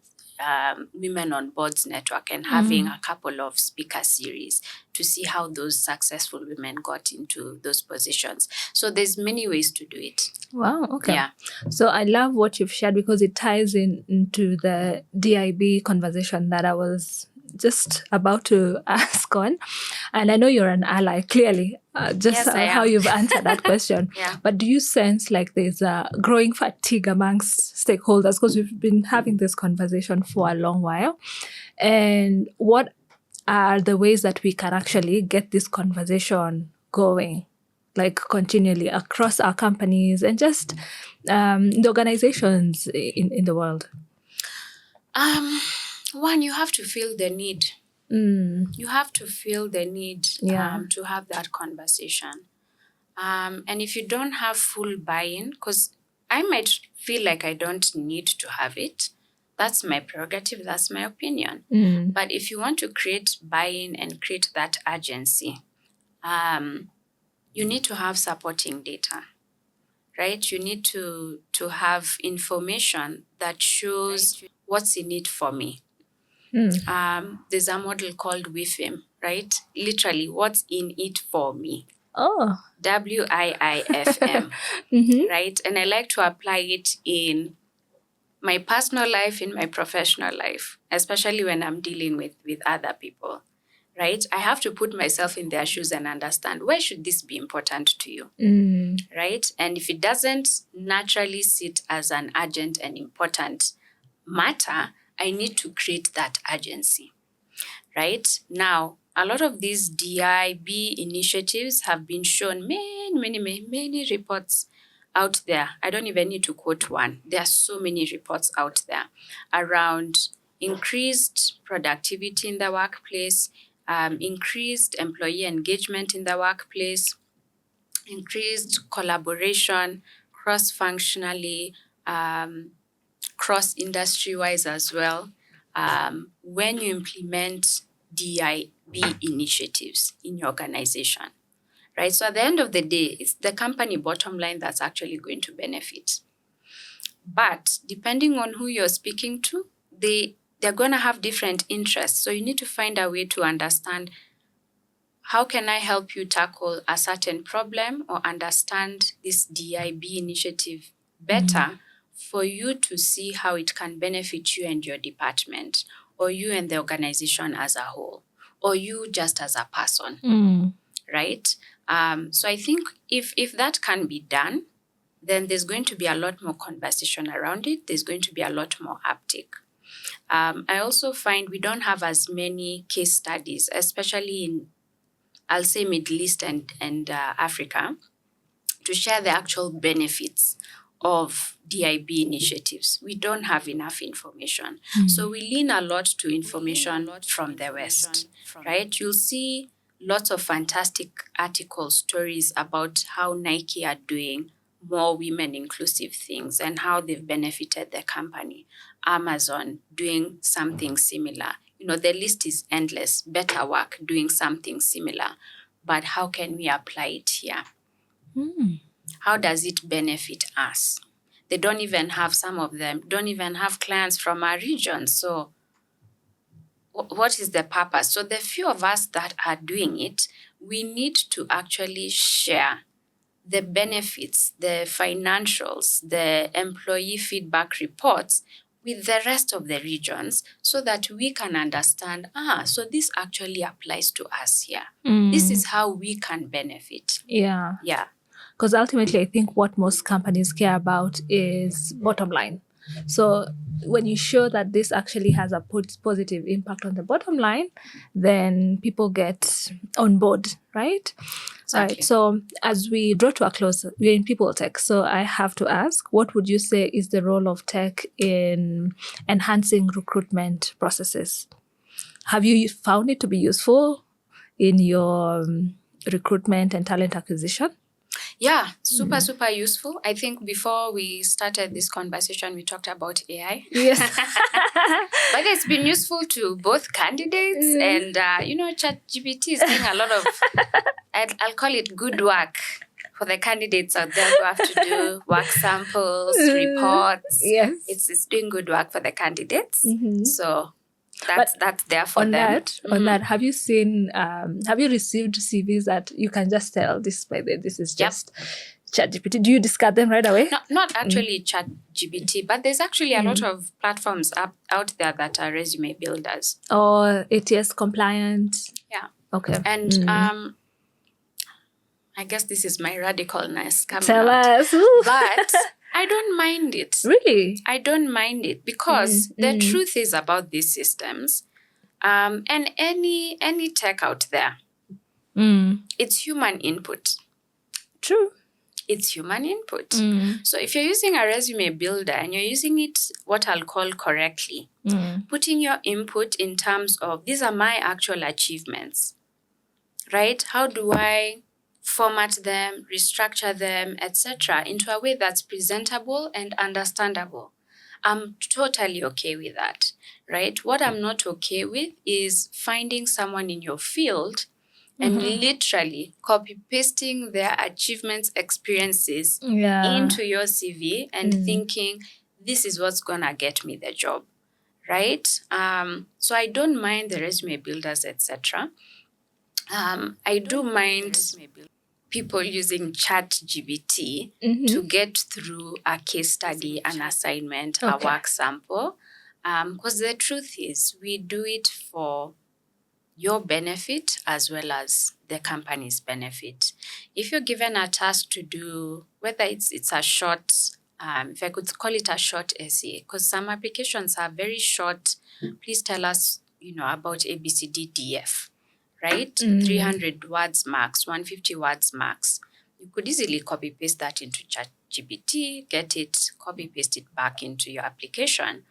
Women on Boards Network and having a couple of speaker series to see how those successful women got into those positions. So there's many ways to do it. Wow, okay. Yeah. So I love what you've shared because it ties into the DIB conversation that I was just about to ask on. And I know you're an ally, clearly, just Yes, how you've answered that question. Yeah. But do you sense like there's a growing fatigue amongst stakeholders? Because we've been having this conversation for a long while. And what are the ways that we can actually get this conversation going, like continually across our companies and just the organizations in the world? One, you have to feel the need. You have to feel the need to have that conversation. And if you don't have full buy-in, because I might feel like I don't need to have it, that's my prerogative, that's my opinion. But if you want to create buy-in and create that urgency, you need to have supporting data, right? You need to have information that shows what's in it for me. There's a model called WIFM, right? Literally, what's in it for me. Oh. WIIFM, right? And I like to apply it in my personal life, in my professional life, especially when I'm dealing with other people, right? I have to put myself in their shoes and understand, where should this be important to you, right? And if it doesn't naturally sit as an urgent and important matter, I need to create that urgency, right? Now, a lot of these DIB initiatives have been shown many reports out there. I don't even need to quote one. There are so many reports out there around increased productivity in the workplace, increased employee engagement in the workplace, increased collaboration cross-functionally, cross-industry-wise as well, when you implement DIB initiatives in your organization, right? So at the end of the day, it's the company bottom line that's actually going to benefit. But depending on who you're speaking to, they're going to have different interests. So you need to find a way to understand, how can I help you tackle a certain problem or understand this DIB initiative better for you to see how it can benefit you and your department, or you and the organization as a whole, or you just as a person, right? So I think if that can be done, then there's going to be a lot more conversation around it. There's going to be a lot more uptake. I also find we don't have as many case studies, especially in, I'll say, Middle East and Africa, to share the actual benefits of DIB initiatives. We don't have enough information. So we lean a lot to information from the West, right? You'll see lots of fantastic articles, stories about how Nike are doing more women inclusive things and how they've benefited the company. Amazon doing something similar. The list is endless. Better Work doing something similar. But how can we apply it here? How does it benefit us? They don't even have, some of them don't even have clients from our region. So what is the purpose? So the few of us that are doing it, we need to actually share the benefits, the financials, the employee feedback reports with the rest of the regions so that we can understand, so this actually applies to us here. This is how we can benefit. Yeah. Yeah. Because ultimately, I think what most companies care about is bottom line. So when you show that this actually has a positive impact on the bottom line, then people get on board, right? Exactly. Right. So as we draw to a close, we're in people tech. So I have to ask, what would you say is the role of tech in enhancing recruitment processes? Have you found it to be useful in your recruitment and talent acquisition? Yeah, super useful. I think before we started this conversation, we talked about AI. Yes. But it's been useful to both candidates and, ChatGPT is doing a lot of, I'll call it good work for the candidates out there who have to do work samples, reports. Yes. It's doing good work for the candidates. So that's there for them. On that, have you received CVs that you can just tell this is just ChatGPT? Do you discard them right away? No, not actually ChatGPT, but there's actually a lot of platforms out there that are resume builders. Or ATS compliant. Yeah. Okay. And I guess this is my radicalness coming Tell out. us. Ooh. But I don't mind it. Really? I don't mind it because the truth is about these systems, and any tech out there, it's human input. True. It's human input. So if you're using a resume builder and you're using it what I'll call correctly, putting your input in terms of these are my actual achievements, right? How do I format them, restructure them, etc., into a way that's presentable and understandable? I'm totally okay with that, right? What I'm not okay with is finding someone in your field and literally copy-pasting their achievements, experiences into your CV and thinking, this is what's going to get me the job, right? So I don't mind the resume builders, etc. I do mind people using ChatGPT to get through a case study, an assignment, a work sample. Because the truth is, we do it for your benefit as well as the company's benefit. If you're given a task to do, whether it's a short, if I could call it a short essay, because some applications are very short. Please tell us, about ABCDDF, right? 300 words max, 150 words max. You could easily copy paste that into ChatGPT, get it, copy paste it back into your application.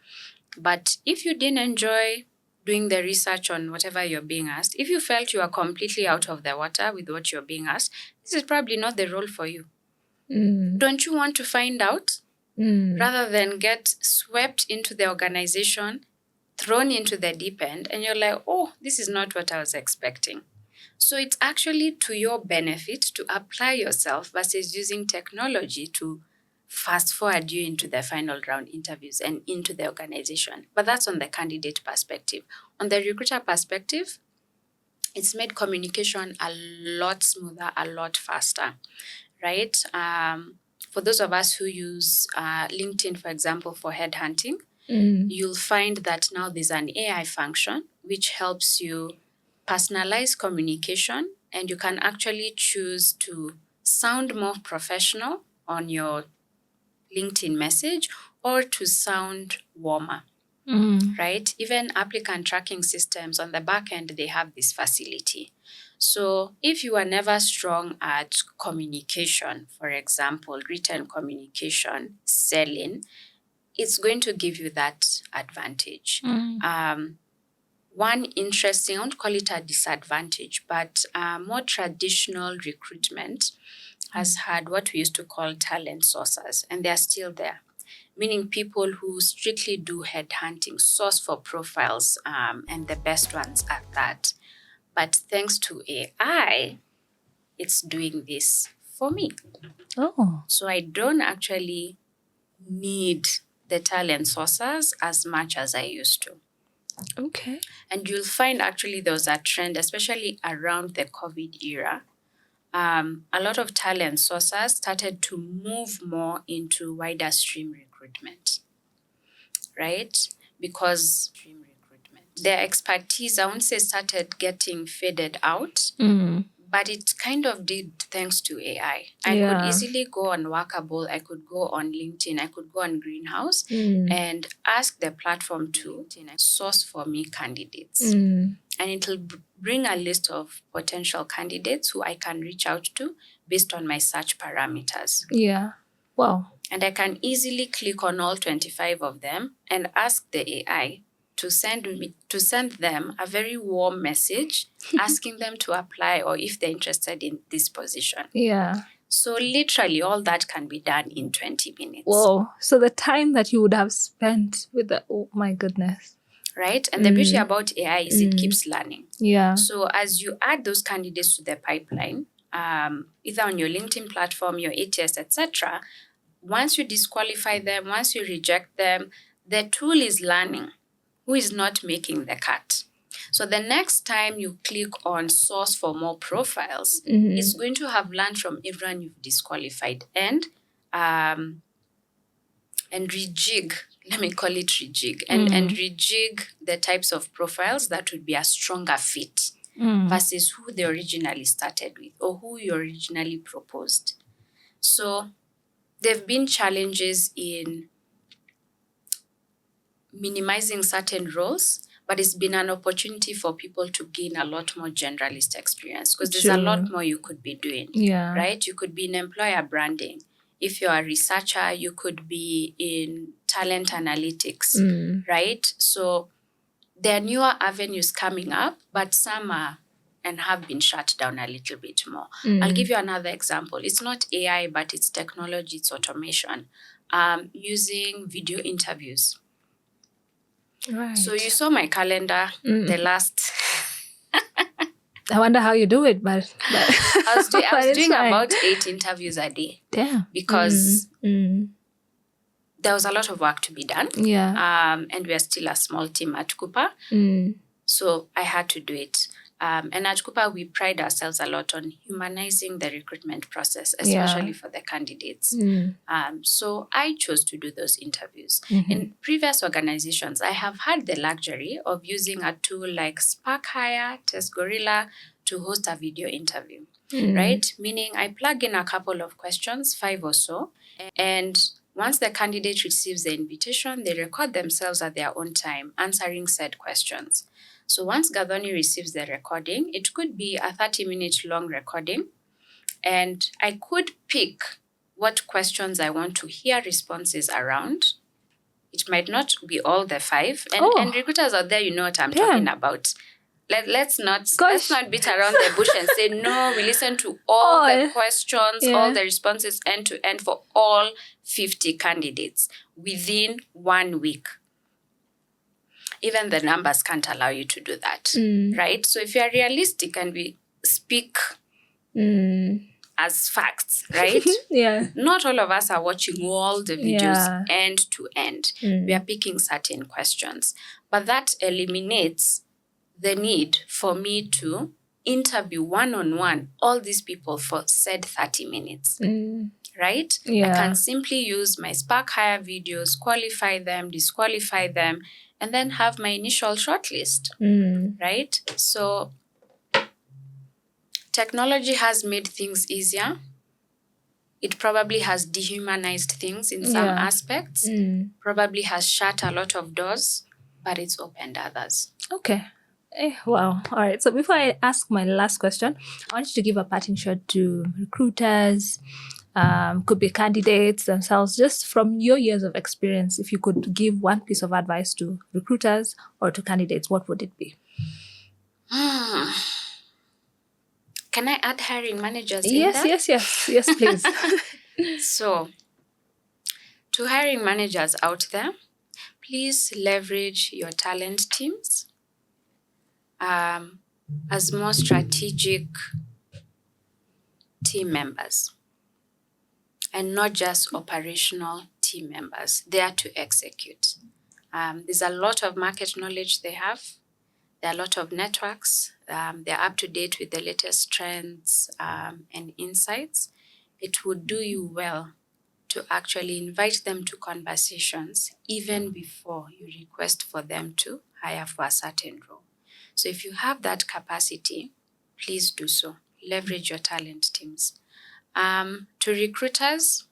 But if you didn't enjoy doing the research on whatever you're being asked, if you felt you are completely out of the water with what you're being asked, this is probably not the role for you. Don't you want to find out rather than get swept into the organization, thrown into the deep end, and you're like, oh, this is not what I was expecting. So it's actually to your benefit to apply yourself versus using technology to fast forward you into the final round interviews and into the organization. But that's on the candidate perspective. On the recruiter perspective, it's made communication a lot smoother, a lot faster, right? For those of us who use LinkedIn, for example, for headhunting, you'll find that now there's an AI function which helps you personalize communication, and you can actually choose to sound more professional on your LinkedIn message or to sound warmer, right? Even applicant tracking systems on the back end, they have this facility. So if you are never strong at communication, for example, written communication, selling, it's going to give you that advantage. One interesting, I won't call it a disadvantage, but more traditional recruitment has had what we used to call talent sourcers, and they're still there. Meaning people who strictly do headhunting, source for profiles, and the best ones at that. But thanks to AI, it's doing this for me. Oh. So I don't actually need the talent sources as much as I used to. Okay. And you'll find actually there was a trend, especially around the COVID era. A lot of talent sources started to move more into wider stream recruitment, right? Because their expertise, I won't say started getting faded out, but it kind of did thanks to AI. I could easily go on Workable, I could go on LinkedIn, I could go on Greenhouse and ask the platform to source for me candidates. And it'll bring a list of potential candidates who I can reach out to based on my search parameters. Yeah. Wow. And I can easily click on all 25 of them and ask the AI to send them a very warm message asking them to apply or if they're interested in this position. Yeah. So literally all that can be done in 20 minutes. Whoa. So the time that you would have spent with oh my goodness. Right? And the beauty about AI is it keeps learning. Yeah. So as you add those candidates to the pipeline, either on your LinkedIn platform, your ATS, etc., once you disqualify them, once you reject them, the tool is learning who is not making the cut. So the next time you click on source for more profiles, it's going to have learned from everyone you've disqualified and rejig, let me call it rejig, and rejig the types of profiles that would be a stronger fit versus who they originally started with or who you originally proposed. So there have been challenges in minimizing certain roles, but it's been an opportunity for people to gain a lot more generalist experience because there's a lot more you could be doing, right? You could be in employer branding. If you're a researcher, you could be in talent analytics, right? So there are newer avenues coming up, but some are and have been shut down a little bit more. I'll give you another example. It's not AI, but it's technology, it's automation, using video interviews. Right. So you saw my calendar, the last... I wonder how you do it, but I was doing about 8 interviews a day. Damn. Because there was a lot of work to be done. Yeah. And we are still a small team at Cooper. So I had to do it. And at Cooper, we pride ourselves a lot on humanizing the recruitment process, especially for the candidates. So I chose to do those interviews. In previous organizations, I have had the luxury of using a tool like SparkHire, TestGorilla to host a video interview, right? Meaning I plug in a couple of questions, 5 or so, and once the candidate receives the invitation, they record themselves at their own time answering said questions. So once Gathoni receives the recording, it could be a 30-minute long recording, and I could pick what questions I want to hear responses around. It might not be all the 5, and recruiters out there, you know what I'm talking about. Let's not beat around the bush and say, no, we listen to all the questions, all the responses end to end for all 50 candidates within 1 week. Even the numbers can't allow you to do that, right? So if you're realistic and we speak as facts, right? Not all of us are watching all the videos end to end. We are picking certain questions. But that eliminates the need for me to interview one-on-one all these people for said 30 minutes, right? I can simply use my SparkHire videos, qualify them, disqualify them, and then have my initial shortlist, right? So technology has made things easier. It probably has dehumanized things in some aspects, probably has shut a lot of doors, but it's opened others. Okay. Wow. All right. So before I ask my last question, I want you to give a parting shot to recruiters, could be candidates themselves, just from your years of experience. If you could give one piece of advice to recruiters or to candidates, what would it be? Can I add hiring managers in Yes, there? yes, please. So, to hiring managers out there, please leverage your talent teams as more strategic team members and not just operational team members there to execute. There's a lot of market knowledge they have. There are a lot of networks. They're up to date with the latest trends and insights. It would do you well to actually invite them to conversations even before you request for them to hire for a certain role. So if you have that capacity, please do so. Leverage your talent teams. To recruiters,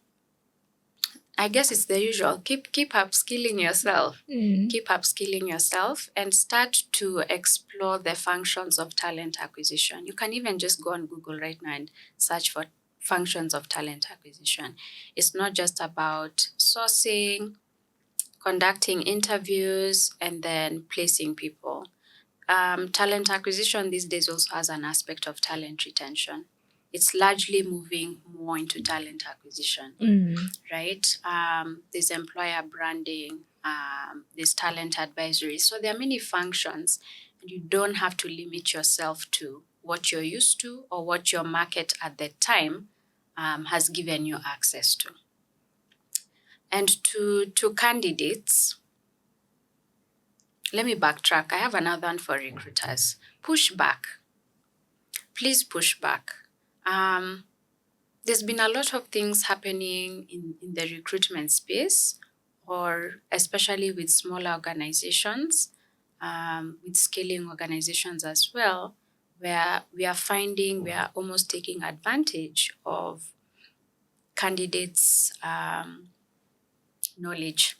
I guess it's the usual. Keep upskilling yourself. Keep upskilling yourself and start to explore the functions of talent acquisition. You can even just go on Google right now and search for functions of talent acquisition. It's not just about sourcing, conducting interviews, and then placing people. Talent acquisition these days also has an aspect of talent retention. It's largely moving more into talent acquisition, right? There's employer branding, there's talent advisory. So there are many functions, and you don't have to limit yourself to what you're used to or what your market at the time has given you access to. And to candidates, let me backtrack. I have another one for recruiters. Push back. Please push back. There's been a lot of things happening in the recruitment space, or especially with smaller organizations, with scaling organizations as well, where we are finding we are almost taking advantage of candidates' knowledge,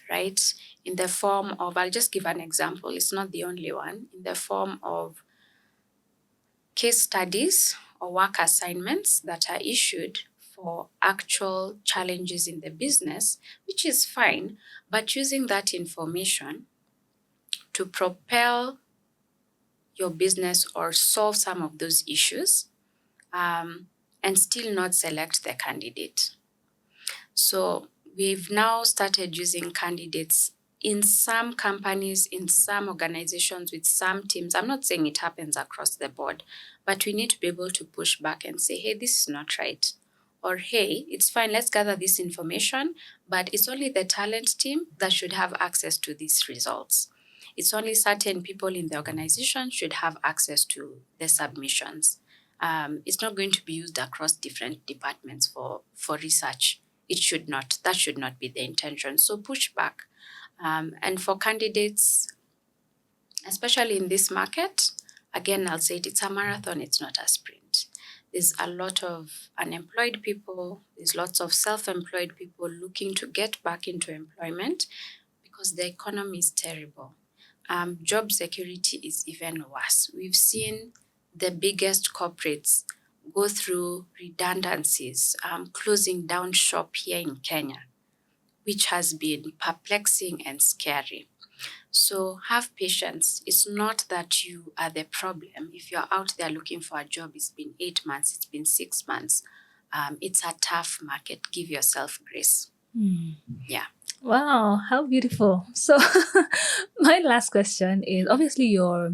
right? In the form of, I'll just give an example, it's not the only one, in the form of case studies or work assignments that are issued for actual challenges in the business, which is fine, but using that information to propel your business or solve some of those issues and still not select the candidate. So we've now started using candidates in some companies, in some organizations, with some teams. I'm not saying it happens across the board, but we need to be able to push back and say, hey, this is not right. Or, hey, it's fine, let's gather this information, but it's only the talent team that should have access to these results. It's only certain people in the organization should have access to the submissions. It's not going to be used across different departments for research. It should not. That should not be the intention. So push back. And for candidates, especially in this market, again, I'll say it's a marathon, it's not a sprint. There's a lot of unemployed people, there's lots of self-employed people looking to get back into employment because the economy is terrible. Job security is even worse. We've seen the biggest corporates go through redundancies, closing down shop here in Kenya, which has been perplexing and scary. So have patience. It's not that you are the problem. If you're out there looking for a job, it's been 8 months, it's been 6 months. It's a tough market. Give yourself grace. Yeah. Wow, how beautiful. So my last question is, obviously you're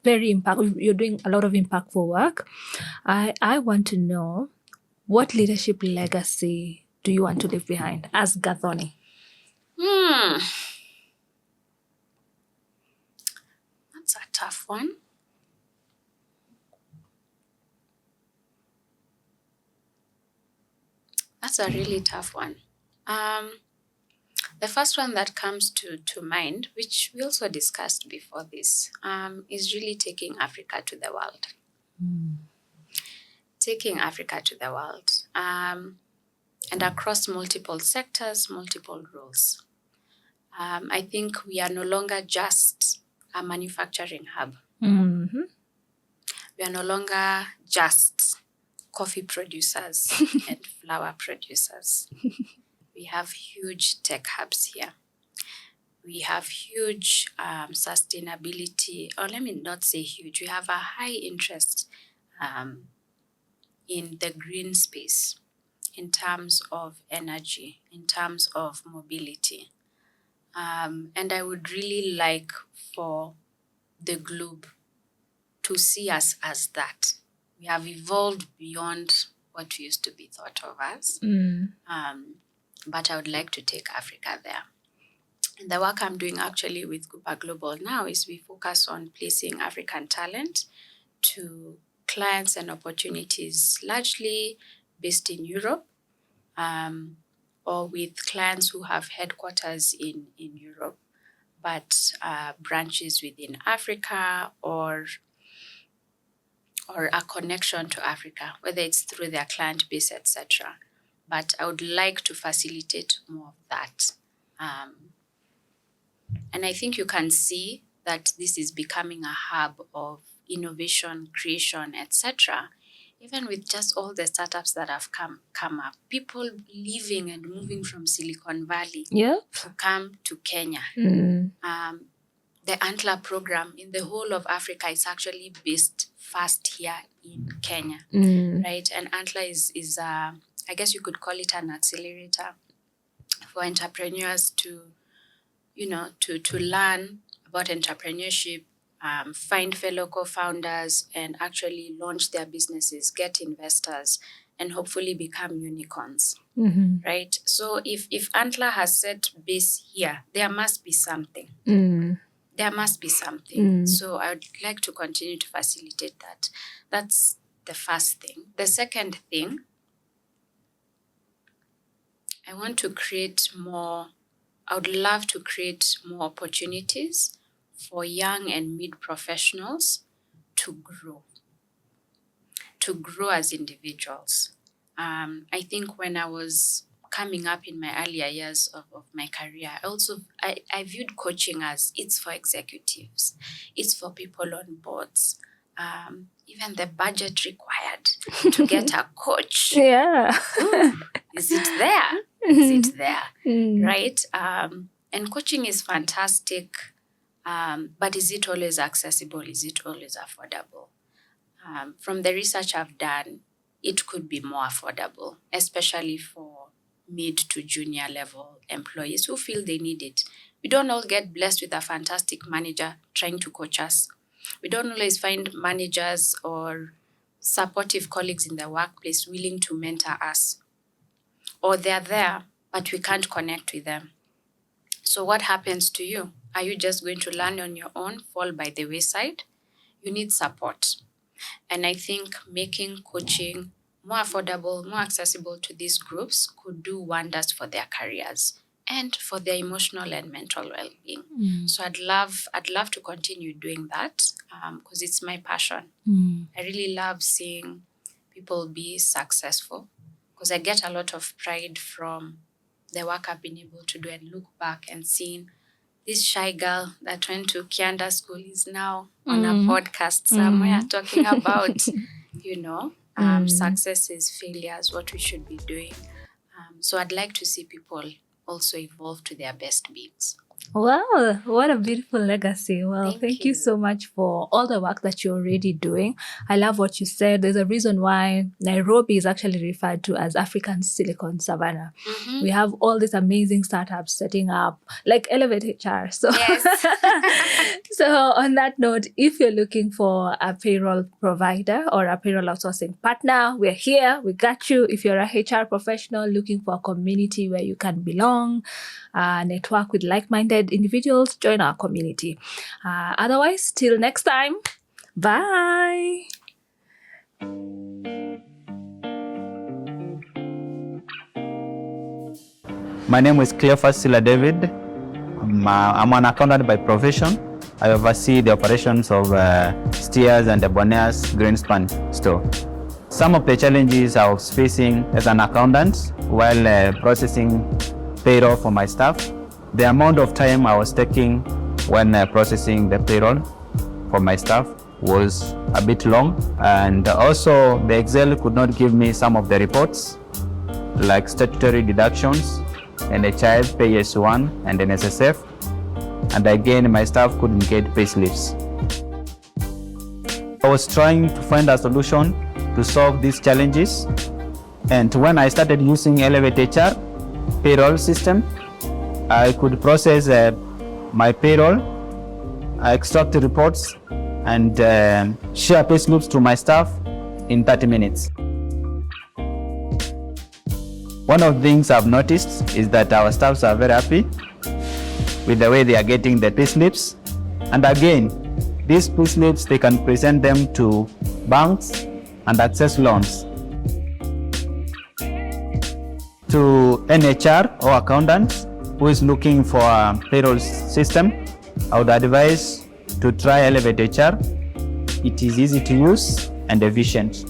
you're doing a lot of impactful work. I want to know, what leadership legacy do you want to leave behind as Gathoni? That's a tough one. That's a really tough one. The first one that comes to mind, which we also discussed before this, is really taking Africa to the world. Taking Africa to the world, and across multiple sectors, multiple roles. I think we are no longer just a manufacturing hub. Mm-hmm. We are no longer just coffee producers and flour producers. We have huge tech hubs here. We have huge sustainability, or let me not say huge, we have a high interest in the green space in terms of energy, in terms of mobility. And I would really like for the globe to see us as that. We have evolved beyond what used to be thought of as. But I would like to take Africa there. And the work I'm doing actually with Cooper Global now is we focus on placing African talent to clients and opportunities largely based in Europe, or with clients who have headquarters in Europe, but branches within Africa or a connection to Africa, whether it's through their client base, etc. But I would like to facilitate more of that. And I think you can see that this is becoming a hub of innovation, creation, etc. Even with just all the startups that have come up, people leaving and moving from Silicon Valley to come to Kenya. The Antler program in the whole of Africa is actually based first here in Kenya, right? And Antler is I guess you could call it an accelerator for entrepreneurs to learn about entrepreneurship, find fellow co-founders, and actually launch their businesses, get investors, and hopefully become unicorns, right? So if Antler has set base here, there must be something. There must be something. So I would like to continue to facilitate that. That's the first thing. The second thing, I would love to create more opportunities for young and mid-professionals to grow as individuals. I think when I was coming up in my earlier years of my career, I viewed coaching as it's for executives, it's for people on boards. Even the budget required to get a coach. Is it there? Is it there? Right? And coaching is fantastic, but is it always accessible? Is it always affordable? From the research I've done, it could be more affordable, especially for mid to junior level employees who feel they need it. We don't all get blessed with a fantastic manager trying to coach us. We don't always find managers or supportive colleagues in the workplace willing to mentor us. Or they're there, but we can't connect with them. So what happens to you? Are you just going to learn on your own, fall by the wayside? You need support. And I think making coaching more affordable, more accessible to these groups could do wonders for their careers and for their emotional and mental well-being. So I'd love to continue doing that because it's my passion. I really love seeing people be successful because I get a lot of pride from the work I've been able to do and look back and seeing this shy girl that went to Kianda school is now on a podcast somewhere talking about, successes, failures, what we should be doing. So I'd like to see people also evolve to their best beings. Wow, what a beautiful legacy. Well, thank you so much for all the work that you're already doing. I love what you said. There's a reason why Nairobi is actually referred to as African Silicon Savannah. We have all these amazing startups setting up, like ElevateHR. So, so on that note, if you're looking for a payroll provider or a payroll outsourcing partner, we're here. We got you. If you're a HR professional looking for a community where you can belong, network with like-minded individuals, join our community. Otherwise, till next time, bye. My name is Cleophas Sila David. I'm an accountant by profession. I oversee the operations of Steers and the Bonairs Greenspan store. Some of the challenges I was facing as an accountant while processing payroll for my staff, the amount of time I was taking when processing the payroll for my staff was a bit long, and also the Excel could not give me some of the reports like statutory deductions and a child PAS1 and an SSF, and again my staff couldn't get payslips. I was trying to find a solution to solve these challenges, and when I started using ElevateHR payroll system, I could process my payroll, extract the reports, and share payslips to my staff in 30 minutes. One of the things I've noticed is that our staffs are very happy with the way they are getting the payslips. And again, these payslips, they can present them to banks and access loans. To NHR or accountant who is looking for a payroll system, I would advise to try ElevateHR. It is easy to use and efficient.